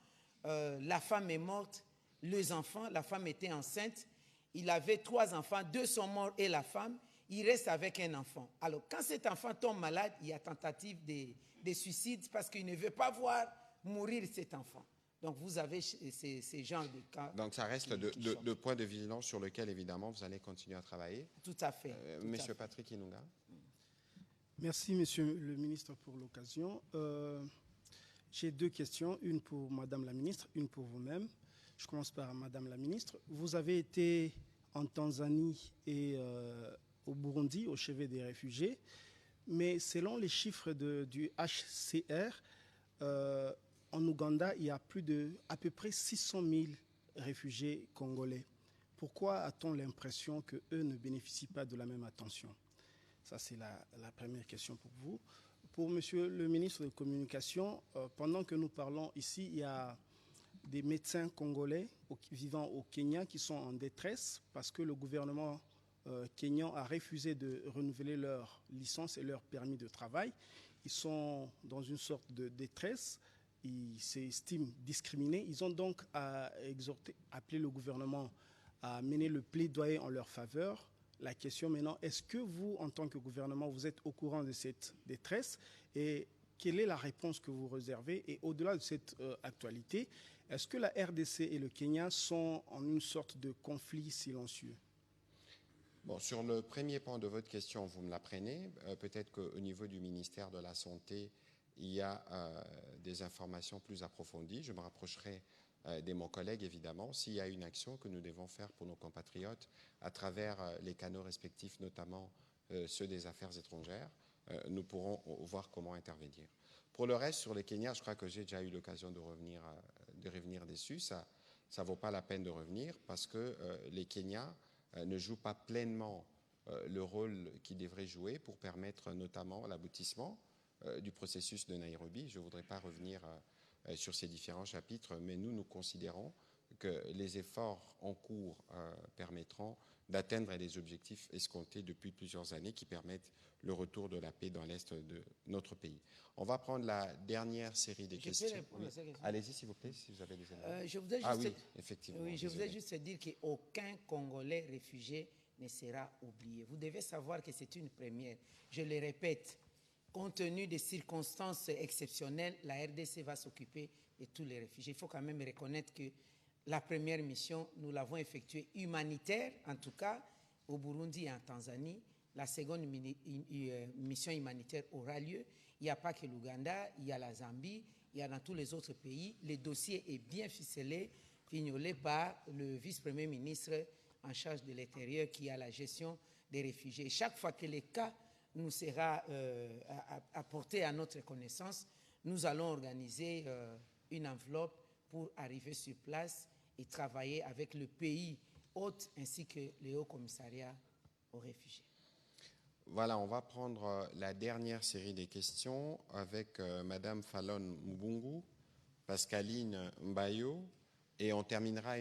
La femme est morte, les enfants, la femme était enceinte. Il avait 3 enfants, 2 sont morts et la femme, il reste avec un enfant. Alors, quand cet enfant tombe malade, il y a tentative de suicide parce qu'il ne veut pas voir mourir cet enfant. Donc, vous avez ces genres de cas. Donc, ça reste de points de vigilance sur lesquels, évidemment, vous allez continuer à travailler. Tout à fait. Monsieur Patrick Inunga. Merci, Monsieur le Ministre, pour l'occasion. J'ai 2 questions, une pour Madame la Ministre, une pour vous-même. Je commence par Madame la Ministre. Vous avez été en Tanzanie et au Burundi, au chevet des réfugiés, mais selon les chiffres du HCR, en Ouganda, il y a à peu près 600 000 réfugiés congolais. Pourquoi a-t-on l'impression qu'eux ne bénéficient pas de la même attention? Ça, c'est la première question pour vous. Pour Monsieur le ministre de Communication, pendant que nous parlons ici, il y a des médecins congolais vivant au Kenya qui sont en détresse parce que le gouvernement kényan a refusé de renouveler leur licence et leur permis de travail. Ils sont dans une sorte de détresse. Ils s'estiment discriminés. Ils ont donc appelé le gouvernement à mener le plaidoyer en leur faveur. La question maintenant, est-ce que vous, en tant que gouvernement, vous êtes au courant de cette détresse et quelle est la réponse que vous réservez? Et au-delà de cette actualité, est-ce que la RDC et le Kenya sont en une sorte de conflit silencieux? Bon, sur le premier point de votre question, vous me l'apprenez. Peut-être qu'au niveau du ministère de la Santé, il y a des informations plus approfondies. Je me rapprocherai de mon collègue, évidemment, s'il y a une action que nous devons faire pour nos compatriotes à travers les canaux respectifs, notamment ceux des affaires étrangères, nous pourrons voir comment intervenir. Pour le reste, sur les Kenya, je crois que j'ai déjà eu l'occasion de revenir dessus. Ça ne vaut pas la peine de revenir parce que les Kenyans ne jouent pas pleinement le rôle qu'ils devraient jouer pour permettre notamment l'aboutissement du processus de Nairobi. Je ne voudrais pas revenir sur ces différents chapitres, mais nous considérons que les efforts en cours permettront d'atteindre les objectifs escomptés depuis plusieurs années qui permettent le retour de la paix dans l'Est de notre pays. On va prendre la dernière série de questions. Je peux répondre à cette question. Allez-y, s'il vous plaît, si vous avez des éléments. Je voudrais Ah juste, oui, effectivement. oui, je voudrais juste dire qu'aucun Congolais réfugié ne sera oublié. Vous devez savoir que c'est une première. Je le répète, compte tenu des circonstances exceptionnelles, la RDC va s'occuper de tous les réfugiés. Il faut quand même reconnaître que la première mission, nous l'avons effectuée humanitaire, en tout cas au Burundi et en Tanzanie. La seconde mission humanitaire aura lieu. Il n'y a pas que l'Ouganda, il y a la Zambie, il y a dans tous les autres pays. Le dossier est bien ficelé, fignolé par le vice-premier ministre en charge de l'Intérieur qui a la gestion des réfugiés. Chaque fois que le cas nous sera apporté à notre connaissance, nous allons organiser une enveloppe pour arriver sur place et travailler avec le pays hôte ainsi que le Haut Commissariat aux réfugiés. Voilà, on va prendre la dernière série des questions avec Madame Fallon Mbungu, Pascaline Mbayo, et on terminera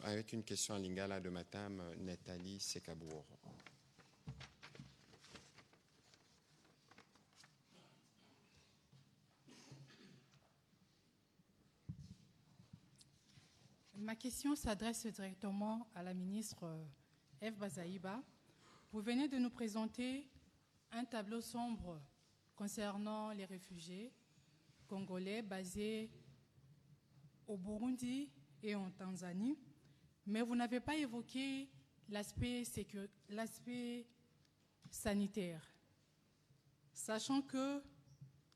avec une question en lingala de Madame Nathalie Sekabour. Ma question s'adresse directement à la ministre Eve Bazaïba. Vous venez de nous présenter un tableau sombre concernant les réfugiés, congolais basés au Burundi et en Tanzanie, mais vous n'avez pas évoqué l'aspect sanitaire, sachant que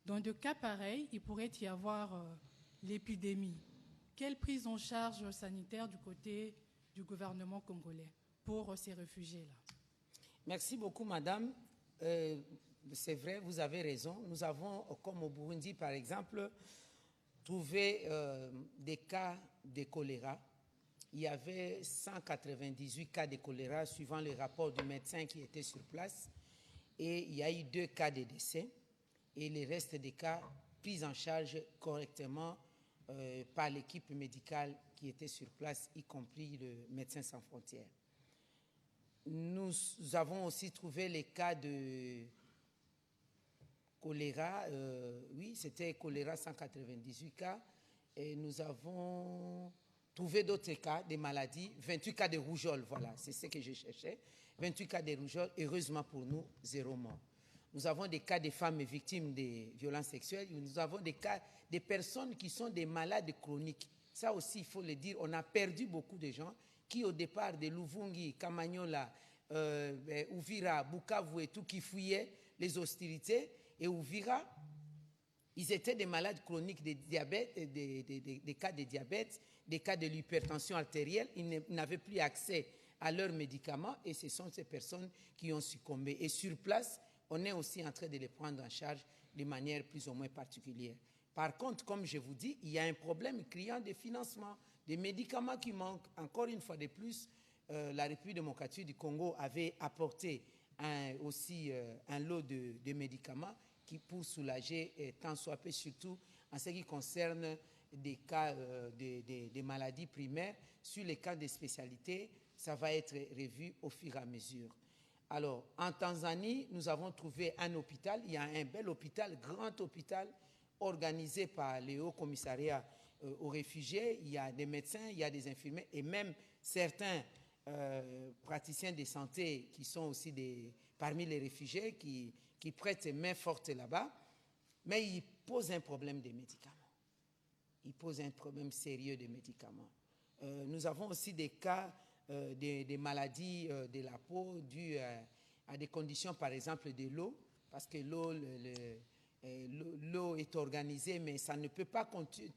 dans des cas pareils, il pourrait y avoir l'épidémie. Quelle prise en charge sanitaire du côté du gouvernement congolais pour ces réfugiés-là? Merci beaucoup, madame. C'est vrai, vous avez raison. Nous avons, comme au Burundi, par exemple, trouvé des cas de choléra. Il y avait 198 cas de choléra, suivant le rapport du médecin qui était sur place. Et il y a eu 2 cas de décès. Et le reste des cas pris en charge correctement par l'équipe médicale qui était sur place, y compris le Médecins sans frontières. Nous avons aussi trouvé les cas de choléra. Oui, c'était choléra, 198 cas. Et nous avons trouvé d'autres cas, des maladies, 28 cas de rougeole, voilà, c'est ce que je cherchais. 28 cas de rougeole, heureusement pour nous, 0 mort. Nous avons des cas de femmes victimes de violences sexuelles. Nous avons des cas de personnes qui sont des malades chroniques. Ça aussi, il faut le dire, on a perdu beaucoup de gens qui, au départ de Luvungi, Kamanyola, Uvira, Bukavu et tout, qui fuyaient les hostilités. Et Uvira, ils étaient des malades chroniques de diabète, des cas de diabète, des cas de l'hypertension artérielle. Ils n'avaient plus accès à leurs médicaments et ce sont ces personnes qui ont succombé. Et sur place, on est aussi en train de les prendre en charge de manière plus ou moins particulière. Par contre, comme je vous dis, il y a un problème criant de financement, des médicaments qui manquent. Encore une fois de plus, la République démocratique du Congo avait apporté aussi un lot de médicaments pour soulager tant soit peu, surtout en ce qui concerne des cas des maladies primaires. Sur les cas de spécialité, ça va être revu au fur et à mesure. Alors, en Tanzanie, nous avons trouvé un hôpital. Il y a un bel hôpital, grand hôpital, organisé par le Haut Commissariat aux réfugiés. Il y a des médecins, il y a des infirmiers et même certains praticiens de santé qui sont aussi parmi les réfugiés, qui prêtent main forte là-bas. Mais ils posent un problème des médicaments. Ils posent un problème sérieux des médicaments. Nous avons aussi des cas des maladies de la peau dues à des conditions, par exemple, de l'eau, parce que l'eau est organisée, mais ça ne peut pas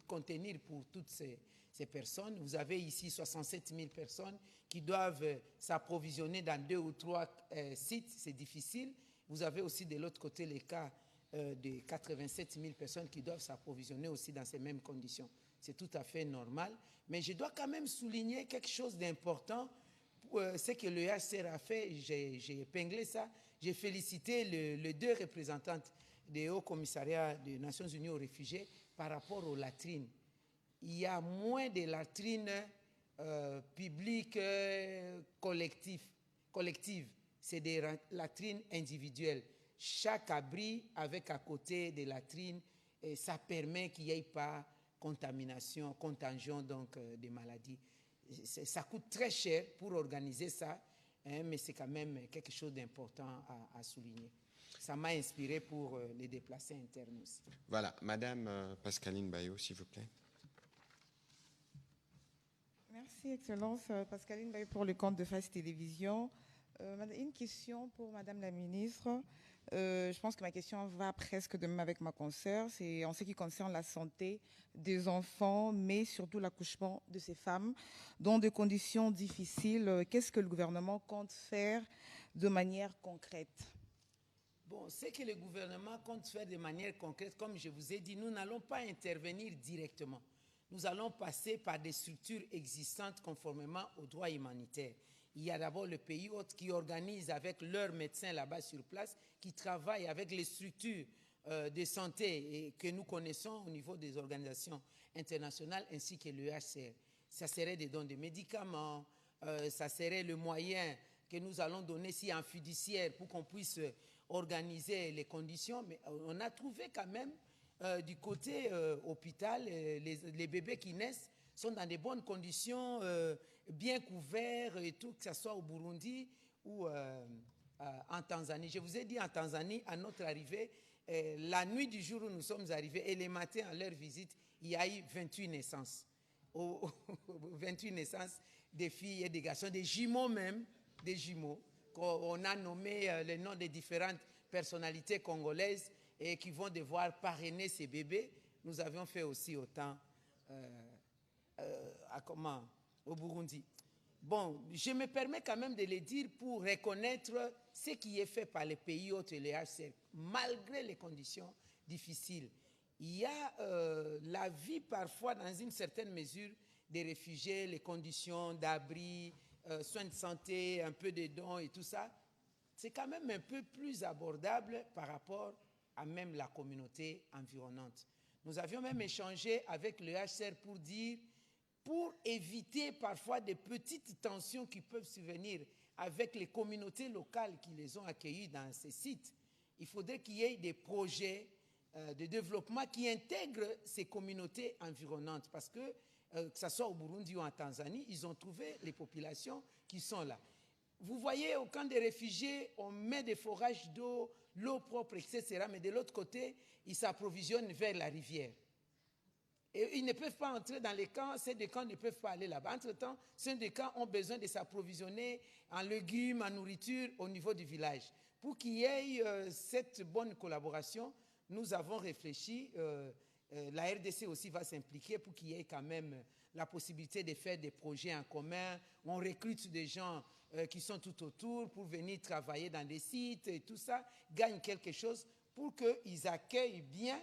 contenir pour toutes ces personnes. Vous avez ici 67 000 personnes qui doivent s'approvisionner dans 2 ou 3 sites, c'est difficile. Vous avez aussi de l'autre côté les cas de 87 000 personnes qui doivent s'approvisionner aussi dans ces mêmes conditions. C'est tout à fait normal. Mais je dois quand même souligner quelque chose d'important. Ce que le HCR a fait, j'ai épinglé ça. J'ai félicité les 2 représentantes du Haut Commissariat des Nations Unies aux réfugiés par rapport aux latrines. Il y a moins de latrines publiques collectives. C'est des latrines individuelles. Chaque abri avec à côté des latrines, et ça permet qu'il n'y ait pas contagion donc des maladies. Ça coûte très cher pour organiser ça, hein, mais c'est quand même quelque chose d'important à souligner. Ça m'a inspiré pour les déplacés internes aussi. Voilà, Madame Pascaline Bayo, s'il vous plaît. Merci, Excellence. Pascaline Bayo pour le compte de Face Télévision. Une question pour Madame la Ministre. Je pense que ma question va presque de même avec ma consoeur. C'est en ce qui concerne la santé des enfants, mais surtout l'accouchement de ces femmes dans des conditions difficiles. Qu'est-ce que le gouvernement compte faire de manière concrète? Bon, ce que le gouvernement compte faire de manière concrète, comme je vous ai dit, nous n'allons pas intervenir directement. Nous allons passer par des structures existantes conformément aux droits humanitaires. Il y a d'abord le pays hôte qui organise avec leurs médecins là-bas sur place, qui travaillent avec les structures de santé et que nous connaissons au niveau des organisations internationales ainsi que le HCR. Ça serait des dons de médicaments, ça serait le moyen que nous allons donner si un fiduciaire pour qu'on puisse organiser les conditions. Mais on a trouvé quand même du côté hôpital, les bébés qui naissent sont dans de bonnes conditions, bien couverts et tout, que ce soit au Burundi ou en Tanzanie. Je vous ai dit en Tanzanie, à notre arrivée, la nuit du jour où nous sommes arrivés et les matins à leur visite, il y a eu 28 naissances. 28 naissances des filles et des garçons, des jumeaux même, des jumeaux. On a nommé les noms des différentes personnalités congolaises et qui vont devoir parrainer ces bébés. Nous avions fait aussi autant au Burundi. Bon, je me permets quand même de le dire pour reconnaître ce qui est fait par les pays hôtes et les HCR, malgré les conditions difficiles. Il y a la vie parfois, dans une certaine mesure, des réfugiés, les conditions d'abri, soins de santé, un peu de dons et tout ça. C'est quand même un peu plus abordable par rapport à même la communauté environnante. Nous avions même échangé avec le HCR pour dire, pour éviter parfois des petites tensions qui peuvent survenir avec les communautés locales qui les ont accueillis dans ces sites, il faudrait qu'il y ait des projets de développement qui intègrent ces communautés environnantes. Parce que ce soit au Burundi ou en Tanzanie, ils ont trouvé les populations qui sont là. Vous voyez, au camp des réfugiés, on met des forages d'eau, l'eau propre, etc. Mais de l'autre côté, ils s'approvisionnent vers la rivière. Et ils ne peuvent pas entrer dans les camps, ces deux camps ne peuvent pas aller là-bas. Entre-temps, ces deux camps ont besoin de s'approvisionner en légumes, en nourriture au niveau du village. Pour qu'il y ait cette bonne collaboration, nous avons réfléchi, la RDC aussi va s'impliquer pour qu'il y ait quand même la possibilité de faire des projets en commun. On recrute des gens qui sont tout autour pour venir travailler dans des sites et tout ça, gagnent quelque chose pour qu'ils accueillent bien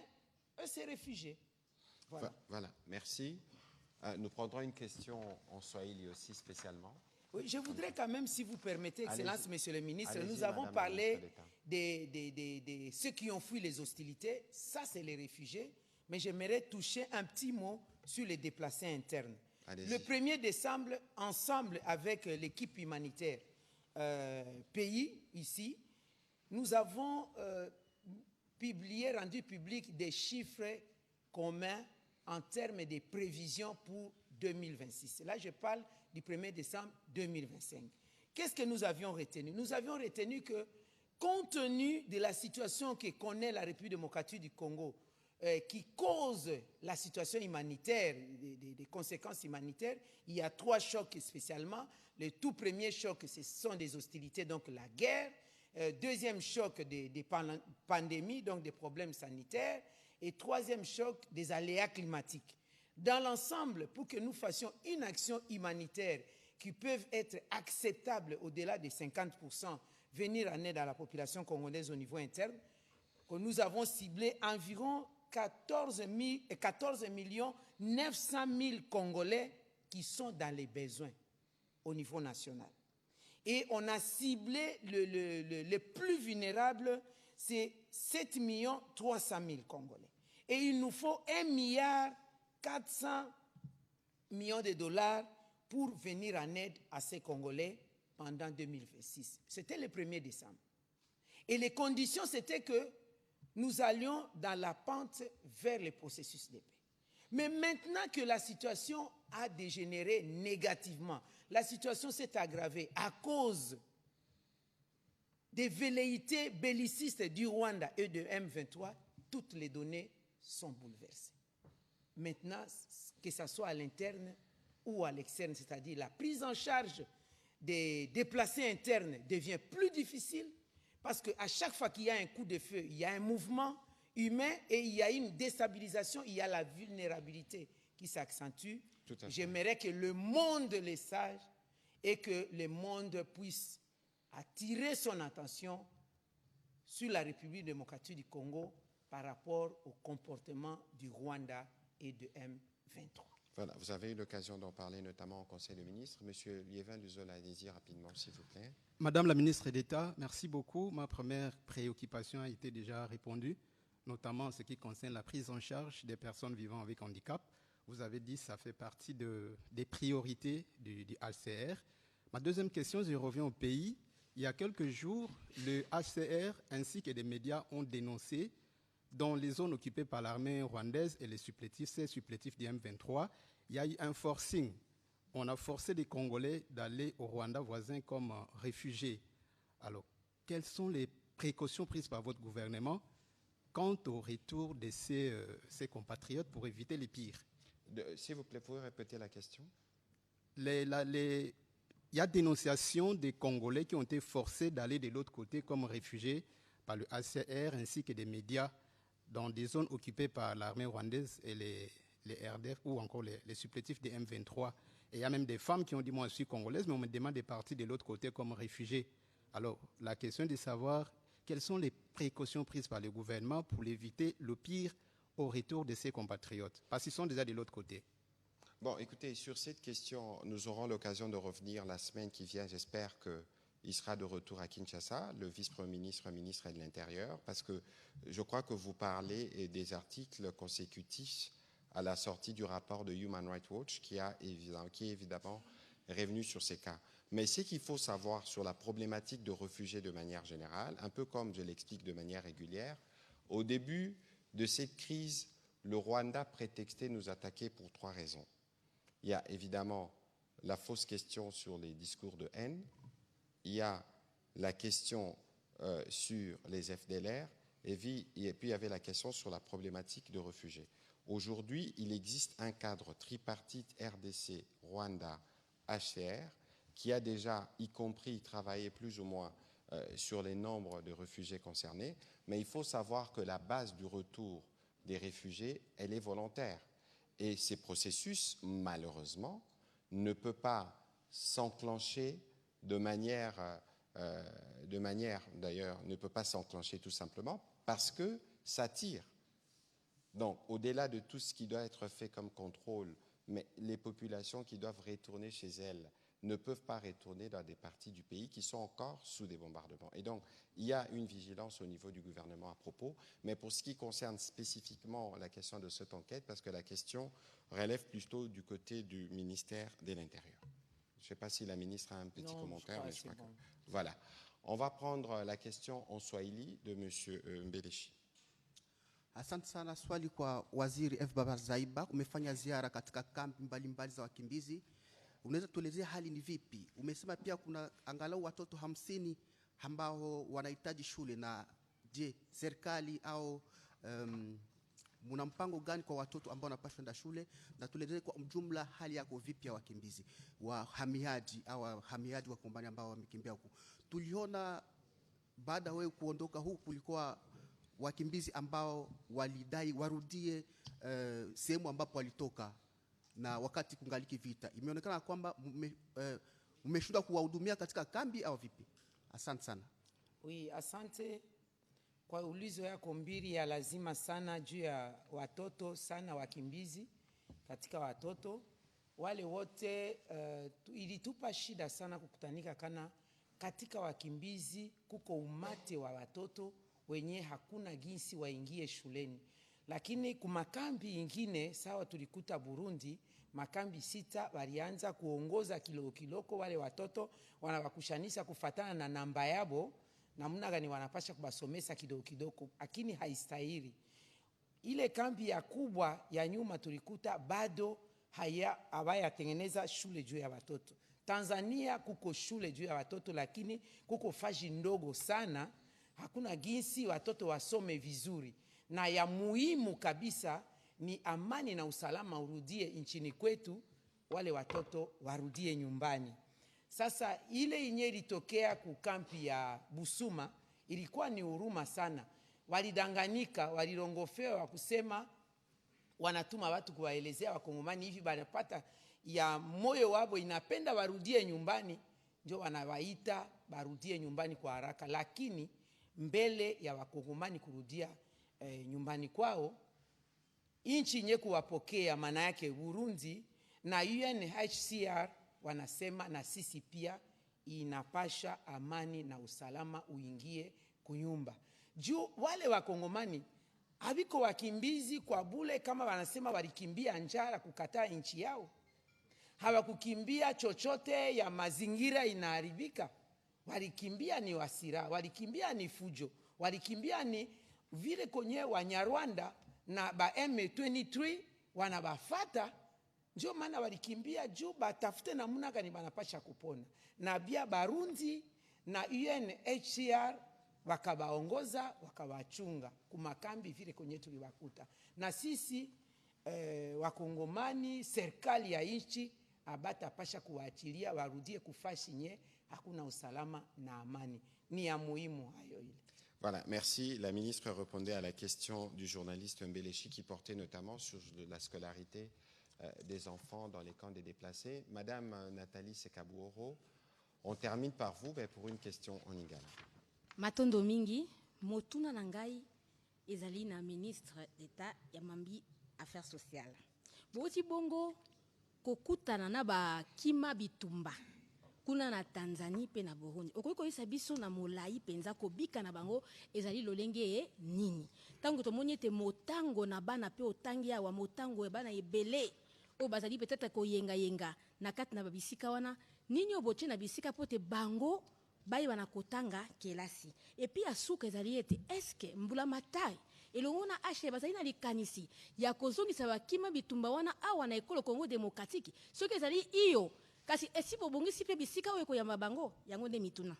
ces réfugiés. Voilà, merci. Nous prendrons une question en Swahili aussi spécialement. Oui, je voudrais quand même, si vous permettez, Excellence, Monsieur le Ministre, nous avons Madame parlé de ceux qui ont fui les hostilités. Ça, c'est les réfugiés. Mais j'aimerais toucher un petit mot sur les déplacés internes. Le 1er décembre, ensemble avec l'équipe humanitaire pays, ici, nous avons rendu public des chiffres communs en termes de prévisions pour 2026. Là, je parle du 1er décembre 2025. Qu'est-ce que nous avions retenu? Nous avions retenu que, compte tenu de la situation que connaît la République démocratique du Congo, qui cause la situation humanitaire, des conséquences humanitaires, il y a 3 chocs spécialement. Le tout premier choc, ce sont des hostilités, donc la guerre. Deuxième choc, des pandémies, donc des problèmes sanitaires. Et troisième choc, des aléas climatiques. Dans l'ensemble, pour que nous fassions une action humanitaire qui peut être acceptable au-delà de 50%, venir en aide à la population congolaise au niveau interne, que nous avons ciblé environ 14 900 000 Congolais qui sont dans les besoins au niveau national. Et on a ciblé les plus vulnérables, c'est 7 300 000 Congolais. Et il nous faut 1,4 milliard de dollars pour venir en aide à ces Congolais pendant 2026. C'était le 1er décembre. Et les conditions, c'était que nous allions dans la pente vers le processus de paix. Mais maintenant que la situation a dégénéré négativement, la situation s'est aggravée à cause des velléités bellicistes du Rwanda et de M23, toutes les données sont bouleversées. Maintenant, que ce soit à l'interne ou à l'externe, c'est-à-dire la prise en charge des déplacés internes devient plus difficile parce qu'à chaque fois qu'il y a un coup de feu, il y a un mouvement humain et il y a une déstabilisation, il y a la vulnérabilité qui s'accentue. J'aimerais que le monde le sache et que le monde puisse attirer son attention sur la République démocratique du Congo par rapport au comportement du Rwanda et de M23. Voilà, vous avez eu l'occasion d'en parler notamment au Conseil des ministres. Monsieur Liévin Luzola, allez-y rapidement, s'il vous plaît. Madame la ministre d'État, merci beaucoup. Ma première préoccupation a été déjà répondue, notamment en ce qui concerne la prise en charge des personnes vivant avec handicap. Vous avez dit que ça fait partie des priorités du HCR. Ma deuxième question, je reviens au pays. Il y a quelques jours, le HCR ainsi que des médias ont dénoncé dans les zones occupées par l'armée rwandaise et les supplétifs, ces supplétifs du M23, il y a eu un forcing. On a forcé les Congolais d'aller au Rwanda voisin comme réfugiés. Alors, quelles sont les précautions prises par votre gouvernement quant au retour de ces compatriotes pour éviter les pires. S'il vous plaît, pouvez répéter la question? Il y a dénonciation des Congolais qui ont été forcés d'aller de l'autre côté comme réfugiés par le HCR ainsi que des médias dans des zones occupées par l'armée rwandaise et les RDF ou encore les supplétifs des M23. Et il y a même des femmes qui ont dit « moi je suis congolaise, mais on me demande de partir de l'autre côté comme réfugiés ». Alors la question est de savoir quelles sont les précautions prises par le gouvernement pour éviter le pire au retour de ces compatriotes, parce qu'ils sont déjà de l'autre côté. Bon, écoutez, sur cette question, nous aurons l'occasion de revenir la semaine qui vient. J'espère qu'il sera de retour à Kinshasa, le vice-premier ministre, ministre de l'Intérieur, parce que je crois que vous parlez des articles consécutifs à la sortie du rapport de Human Rights Watch qui est évidemment revenu sur ces cas. Mais ce qu'il faut savoir sur la problématique de réfugiés de manière générale, un peu comme je l'explique de manière régulière, au début de cette crise, le Rwanda prétextait nous attaquer pour 3 raisons. Il y a évidemment la fausse question sur les discours de haine, il y a la question sur les FDLR, et puis il y avait la question sur la problématique de réfugiés. Aujourd'hui, il existe un cadre tripartite RDC, Rwanda, HCR, qui a déjà, y compris, travaillé plus ou moins sur les nombres de réfugiés concernés, mais il faut savoir que la base du retour des réfugiés, elle est volontaire. Et ces processus, malheureusement, ne peuvent pas s'enclencher de manière d'ailleurs, ne peut pas s'enclencher tout simplement parce que ça tire. Donc, au-delà de tout ce qui doit être fait comme contrôle, mais les populations qui doivent retourner chez elles ne peuvent pas retourner dans des parties du pays qui sont encore sous des bombardements. Et donc, il y a une vigilance au niveau du gouvernement à propos. Mais pour ce qui concerne spécifiquement la question de cette enquête, parce que la question relève plutôt du côté du ministère de l'Intérieur. Je ne sais pas si la ministre a un petit commentaire, mais je crois que... Voilà. On va prendre la question en Swahili de M. Mbeleshi. Asante sana. Swali kwa Waziri F. Bazaiba, umefanya ziara katika kambi mbalimbali za wakimbizi. Unaweza tuelezea hali ni vipi? Umesema pia kuna angalau watoto 50 ambao wanahitaji shule, na je, serikali au muna mpango gani kwa watoto ambao wanapaswa kwenda shule? Na tuelezee kwa mjumla hali yako vipi ya wakimbizi, wahamiaji au wahamiaji wa Kongomani ambao wamekimbia huku. Tuliona baada wewe kuondoka huku kulikuwa wakimbizi ambao walidai warudie sehemu ambapo walitoka, na wakati kungaliki vita. Imeonekana kwamba mmeshindwa kuwahudumia katika kambi au vipi? Asante sana. Oui, asante kwa ulizo yako mbili ya lazima sana juu ya watoto sana wakimbizi. Katika watoto wale wote ilitupa shida sana kukutanika kana katika wakimbizi kuko umate wa watoto wenye hakuna jinsi waingie shuleni. Lakini kumakambi ingine sawa tulikuta Burundi, makambi 6 walianza kuongoza kiloko wale watoto wanawakushanisha kufatana na namba yabo namna gani wanapasha kubasomesa kidogo, lakini haistahili. Ile kambi ya kubwa ya nyuma tulikuta bado hawayatengeneza shule juu ya watoto. Tanzania kuko shule juu ya watoto, lakini kuko faji ndogo sana, hakuna jinsi watoto wasome vizuri. Na ya muhimu kabisa ni amani na usalama urudie nchini kwetu, wale watoto warudie nyumbani. Sasa ile yenye ilitokea kukampi ya Busuma ilikuwa ni huruma sana. Walidanganyika, walirongofewa kusema wanatuma watu kuwaelezea Wakongomani hivi banapata ya moyo wabo inapenda warudie nyumbani, ndio wanawaita barudie nyumbani kwa haraka. Lakini mbele ya Wakongomani kurudia nyumbani kwao, inchi yenye kuwapokea maana yake Burundi na UNHCR wanasema na sisi pia inapasha amani na usalama uingie kunyumba. Juu wale Wakongomani habiko wakimbizi kwa bule kama wanasema walikimbia njara kukataa nchi yao. Hawakukimbia chochote ya mazingira inaharibika. Walikimbia ni wasira, walikimbia ni fujo, walikimbia ni vile kwenye Wanyarwanda na ba M23 wanabafata. Ndio maana walikimbia juu batafute namna gani banapasha kupona. Na bia Barundi na UNHCR wakawaongoza, wakawachunga kumakambi vile kwenye tuliwakuta. Na sisi wakongomani, serikali ya nchi abata pasha kuwaachilia warudie kufashi nye hakuna usalama na amani. Ni ya muhimu hayo ile. Voilà, merci. La ministre répondait à la question du journaliste Mbelechi qui portait notamment sur la scolarité des enfants dans les camps des déplacés. Madame Nathalie Sekabouoro, on termine par vous pour une question en lingala. Matondo mingi, motuna nangai ezali na ministre d'État ya mambi affaires sociales. Boti bongo kokutana na ba kima bitumba. Kuna na Tanzanie pe na Burundi. Okoyiko isa biso na molai penza ko bika na bango ezali lolenge nini. Tango tomoni ete motango na bana pe otangi ya wa motango e bana ebele. O bazali peut-être ko yenga na kati na babisika wana nini oboche na bisika pote bango bayi bana kotanga kelasi. Et puis asuka ezali ete eske mbula matai elongona ashe bazali na likanisi ya kozongisa bakima bitumba wana awa na ekolo Congo démocratique. Soki ezali iyo kasi esipo bongisi pe bisika oyo koyamba bango yango nde mituna.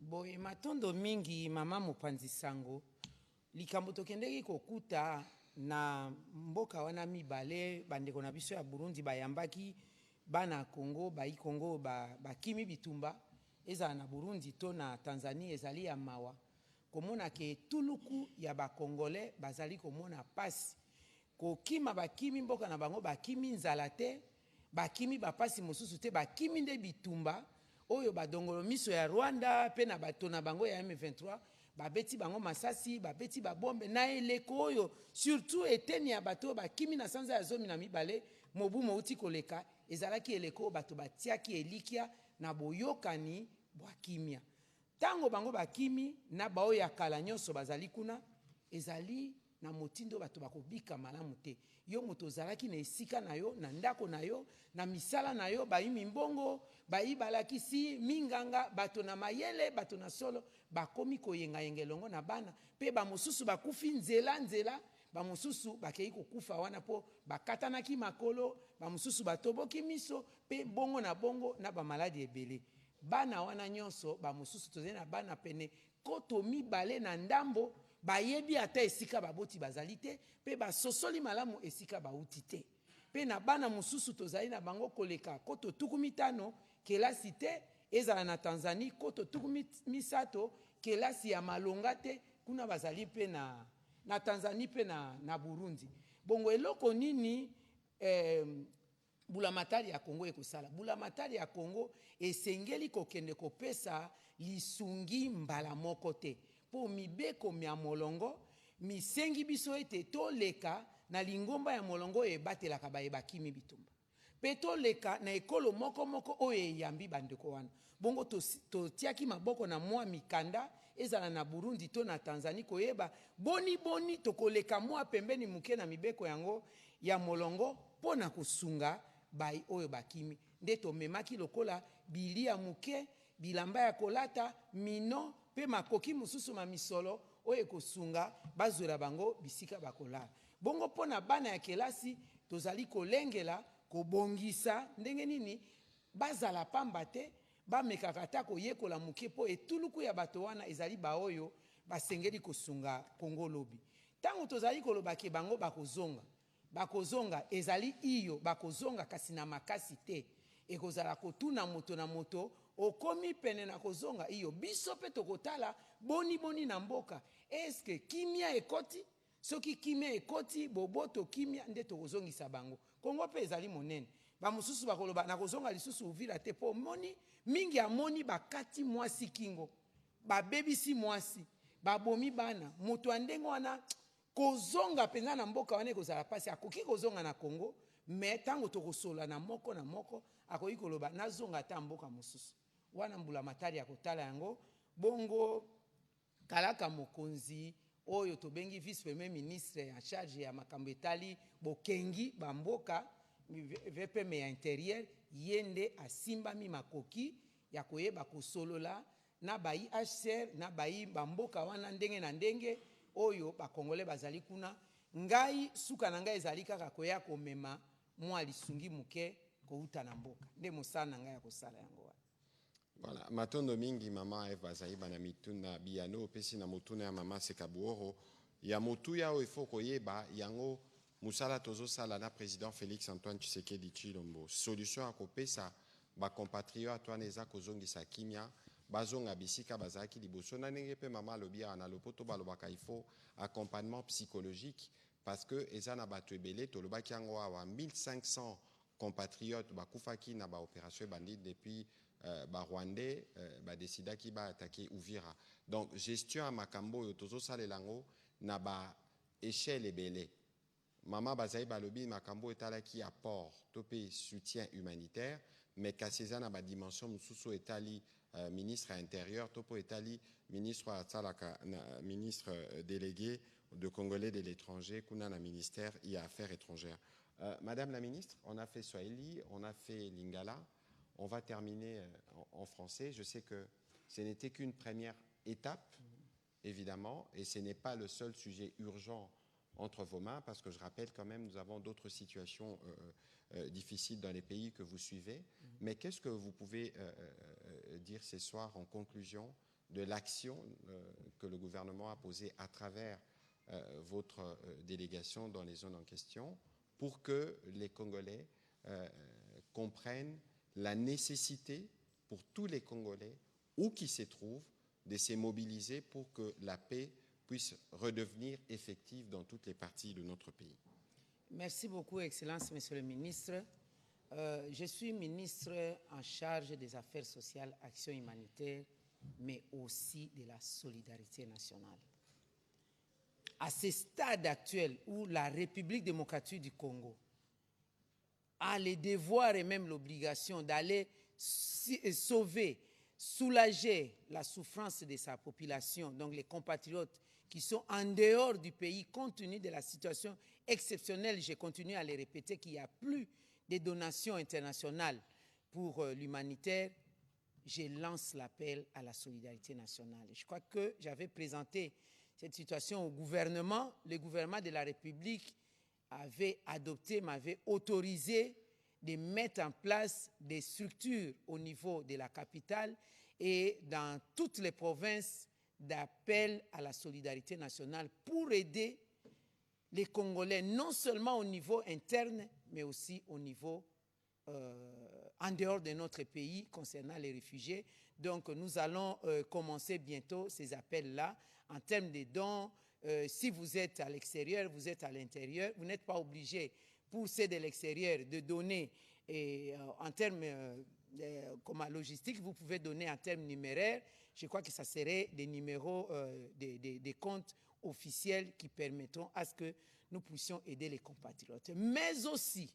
Boye matondo mingi mama mopanzi sango likambo tokendeki kokuta na mboka wana mibale bandeko na biso ya Burundi bayambaki bana Congo bayi Congo bakimi bitumba ezala na Burundi to na Tanzanie ezali ya mawa komona ke tuluku ya bakongole bazali komona pasi kokima bakimi mboka na bango bakimi nzala te bakimi bapasi mosusu te bakimi nde bitumba oyo badongolo miso ya Rwanda pe na bato na bango ya M23 babeti bango masasi babeti babombe na eleko oyo surtout eteni ya bato bakimi na sanza ya zomi na mibale mobu mouti koleka ezalaki eleko bato batiaki elikia na boyokani bwa kimia tango bango bakimi na bao ya kala nyonso bazali kuna ezali na motindo bato bakobika malamu te yo moto zalaki na esika na yo na ndako na yo na misala na yo bayi mimbongo bayi balakisi minganga bato na mayele bato na solo bakomi koyenga yengelongo na bana pe ba mosusu bakufi nzela ba mosusu bakei kokufa wana po bakatanaki makolo ba mosusu batoboki miso pe bongo na ba maladi ebele bana wana nyonso ba mosusu tozeli na bana pene koto mibale na ndambo bayebi ata esika baboti bazali te pe basosoli malamu esika bauti te pe na bana mosusu tozali na bango koleka koto tukumitano kelasi te ezala na Tanzanie koto tukumisato kelasi ya malonga te kuna bazali pe na Tanzanie pe na Burundi. Bongo eloko nini bulamatari ya Congo ekosala bulamatari ya Congo esengeli kokende kopesa lisungi mbala moko te po mibeko mya molongo misengi biso ete toleka na lingomba ya molongo ebatelaka bayebakimi bitumba pe toleka na ekolo moko oyo eyambi bandeko wana bongo totiaki maboko na mwa mikanda ezala na Burundi to na Tanzanie koyeba boni tokoleka mwa pembeni muke na mibeko yango ya molongo pona kusunga bai oyo bakimi nde tomemaki lokola bilia muke bilamba ya kolata mino pe makoki mususu ma misolo oyo kosunga bazura bango bisika bakolala bongo pona bana ya kelasi tozali kolengela kobongisa ndenge nini bazala pamba te bamekakata koyekola muke po etuluku ya bato wana ezali baoyo basengeli kosunga Kongo lobi tango tozali kolobake bango bakozonga ezali iyo bakozonga kasi na makasi te ekozala kotuna moto na moto okomi pene na kozonga iyo biso pe tokotala boni na mboka eske kimia ekoti soki kimia ekoti boboto kimia nde tokozongisa bango Kongo pe ezali monene ba mususu bakoloba na kozonga lisusu uvira te po moni mingi amoni bakati mwasi kingo babebisi mwasi babomi bana moto andengo wana kozonga penza na mboka wana ekozala pasi akoki kozonga na Congo me tango tokosola na moko akoki koloba nazonga ta mboka mosusu wana mbula matari akotala yango bongo kalaka mokonzi oyo tobengi vice premier ministre en charge ya makambo etali bokengi bamboka VPM ya intérieur yende asimbami makoki ya koyeba kosolola na bayi HCR na bayi bamboka wana ndenge na ndenge oyo bakongole bazali kuna ngai suka na ngai ezali kaka koya komema mwa lisungi muke kouta na mboka nde mosala na ngai ya kosala yango. Voilà, matondo mingi mama Eva Zaiba na mituna biano pesi na motuna ya mama Sekabuoro ya motuya o ifo koyeba yango musala tozo sala na président Félix Antoine Tshisekedi Tshilombo solution à kopesa ba compatriotes Antoine eza kozongisa kimia bazonga bisika bazaki liboso na ndenge pe mama lobia na lopoto balobaka ifo accompagnement psychologique parce que eza na bato ebele tolobaki yango awa 1500 compatriotes bakufaki na ba opération bandite depuis Rwandais décida qui va attaquer Uvira. Donc gestion à makambo yo tozo salelango na ba échelle ebele. Mama bazai balobi makambo etala qui apport topé soutien humanitaire mais kaseza na ba dimension mususu etali ministre intérieur topo etali ministre atsalaka ministre délégué de Congolais de l'étranger kuna na ministère et affaires étrangères. Madame la ministre, on a fait Swahili, on a fait Lingala. On va terminer en français. Je sais que ce n'était qu'une première étape, évidemment, et ce n'est pas le seul sujet urgent entre vos mains, parce que je rappelle quand même, nous avons d'autres situations difficiles dans les pays que vous suivez. Mais qu'est-ce que vous pouvez dire ce soir en conclusion de l'action que le gouvernement a posée à travers votre délégation dans les zones en question pour que les Congolais comprennent la nécessité pour tous les Congolais, où qu'ils se trouvent, de se mobiliser pour que la paix puisse redevenir effective dans toutes les parties de notre pays. Merci beaucoup, Excellence, Monsieur le Ministre. Je suis ministre en charge des Affaires sociales, Action humanitaire, mais aussi de la solidarité nationale. À ce stade actuel où la République démocratique du Congo a le devoir et même l'obligation d'aller sauver, soulager la souffrance de sa population, donc les compatriotes qui sont en dehors du pays, compte tenu de la situation exceptionnelle, j'ai continué à le répéter, qu'il n'y a plus de donations internationales pour l'humanitaire, je lance l'appel à la solidarité nationale. Je crois que j'avais présenté cette situation au gouvernement, le gouvernement de la République avait adopté, m'avait autorisé de mettre en place des structures au niveau de la capitale et dans toutes les provinces d'appel à la solidarité nationale pour aider les Congolais, non seulement au niveau interne, mais aussi au niveau en dehors de notre pays concernant les réfugiés. Donc nous allons commencer bientôt ces appels-là en termes de dons. Si vous êtes à l'extérieur, vous êtes à l'intérieur, vous n'êtes pas obligé pour ceux de l'extérieur de donner en termes comme à logistique, vous pouvez donner en termes numéraires. Je crois que ça serait des numéros, des comptes officiels qui permettront à ce que nous puissions aider les compatriotes. Mais aussi,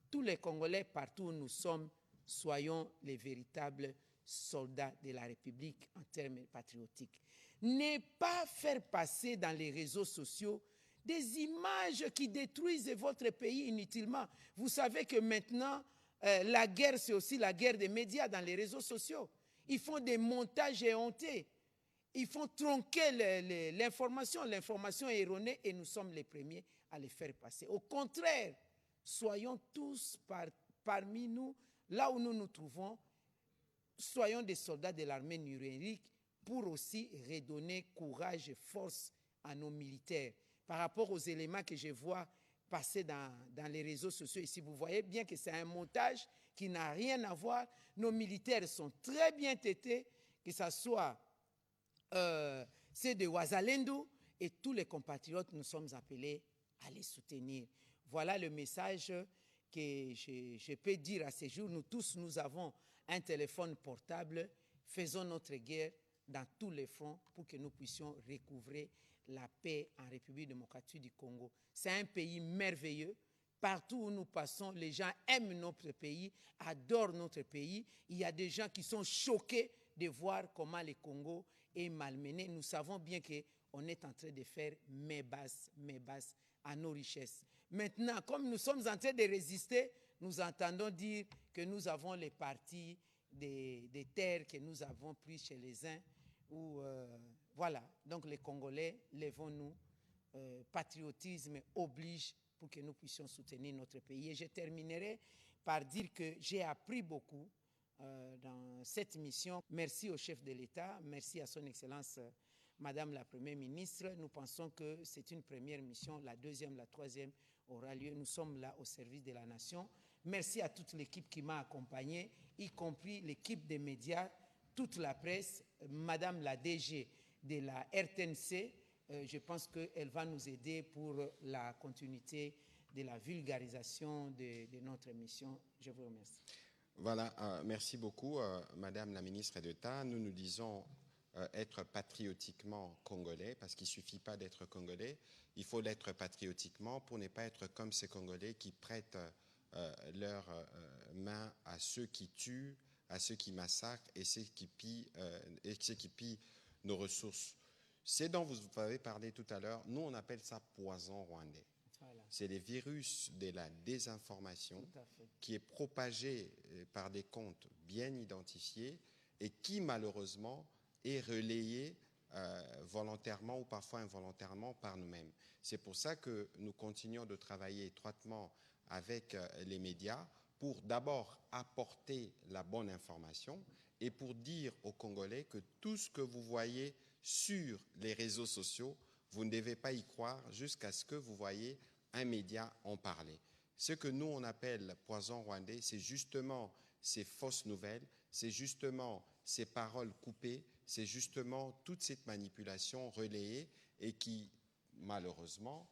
tous les Congolais, partout où nous sommes, soyons les véritables soldats de la République en termes patriotiques. Ne pas faire passer dans les réseaux sociaux des images qui détruisent votre pays inutilement. Vous savez que maintenant, la guerre, c'est aussi la guerre des médias dans les réseaux sociaux. Ils font des montages éhontés. Ils font tronquer l'information. L'information est erronée et nous sommes les premiers à les faire passer. Au contraire, soyons tous parmi nous, là où nous nous trouvons, soyons des soldats de l'armée numérique pour aussi redonner courage et force à nos militaires. Par rapport aux éléments que je vois passer dans les réseaux sociaux ici, vous voyez bien que c'est un montage qui n'a rien à voir. Nos militaires sont très bien traités, que ce soit ceux de Ouazalendo et tous les compatriotes, nous sommes appelés à les soutenir. Voilà le message que je peux dire à ces jours. Nous tous, nous avons un téléphone portable. Faisons notre guerre dans tous les fronts pour que nous puissions recouvrer la paix en République démocratique du Congo. C'est un pays merveilleux. Partout où nous passons, les gens aiment notre pays, adorent notre pays. Il y a des gens qui sont choqués de voir comment le Congo est malmené. Nous savons bien qu'on est en train de faire mes bases à nos richesses. Maintenant, comme nous sommes en train de résister, nous entendons dire que nous avons les parties des terres que nous avons prises chez les uns. Voilà, donc les Congolais, lèvons-nous, patriotisme oblige pour que nous puissions soutenir notre pays. Et je terminerai par dire que j'ai appris beaucoup dans cette mission. Merci au chef de l'État, merci à son Excellence Madame la Première ministre. Nous pensons que c'est une première mission, la deuxième, la troisième aura lieu. Nous sommes là au service de la nation. Merci à toute l'équipe qui m'a accompagné, y compris l'équipe des médias, toute la presse, Madame la DG de la RTNC. Je pense qu'elle va nous aider pour la continuité de la vulgarisation de notre mission. Je vous remercie. Voilà, merci beaucoup, Madame la ministre d'État. Nous disons être patriotiquement congolais, parce qu'il ne suffit pas d'être congolais, il faut l'être patriotiquement pour ne pas être comme ces Congolais qui prêtent leurs mains à ceux qui tuent, à ceux qui massacrent et ceux qui pillent nos ressources. C'est dont vous avez parlé tout à l'heure, nous on appelle ça poison rwandais. Voilà. C'est les virus de la désinformation qui est propagé par des comptes bien identifiés et qui malheureusement est relayé volontairement ou parfois involontairement par nous-mêmes. C'est pour ça que nous continuons de travailler étroitement avec les médias pour d'abord apporter la bonne information et pour dire aux Congolais que tout ce que vous voyez sur les réseaux sociaux, vous ne devez pas y croire jusqu'à ce que vous voyez un média en parler. Ce que nous, on appelle poison rwandais, c'est justement ces fausses nouvelles, c'est justement ces paroles coupées, c'est justement toute cette manipulation relayée et qui, malheureusement,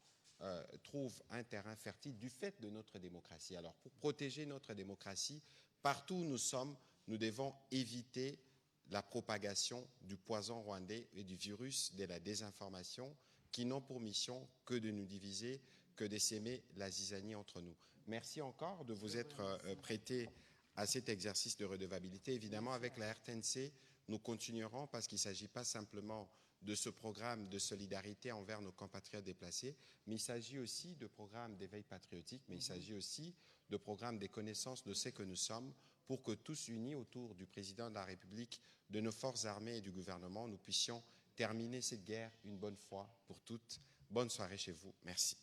trouve un terrain fertile du fait de notre démocratie. Alors, pour protéger notre démocratie, partout où nous sommes, nous devons éviter la propagation du poison rwandais et du virus de la désinformation qui n'ont pour mission que de nous diviser, que de s'aimer la zizanie entre nous. Merci encore de vous être prêté à cet exercice de redevabilité. Évidemment, avec la RTNC, nous continuerons parce qu'il ne s'agit pas simplement de ce programme de solidarité envers nos compatriotes déplacés, mais il s'agit aussi de programmes d'éveil patriotique, mais il s'agit aussi de programmes des connaissances de ce que nous sommes pour que tous unis autour du président de la République, de nos forces armées et du gouvernement, nous puissions terminer cette guerre une bonne fois pour toutes. Bonne soirée chez vous. Merci.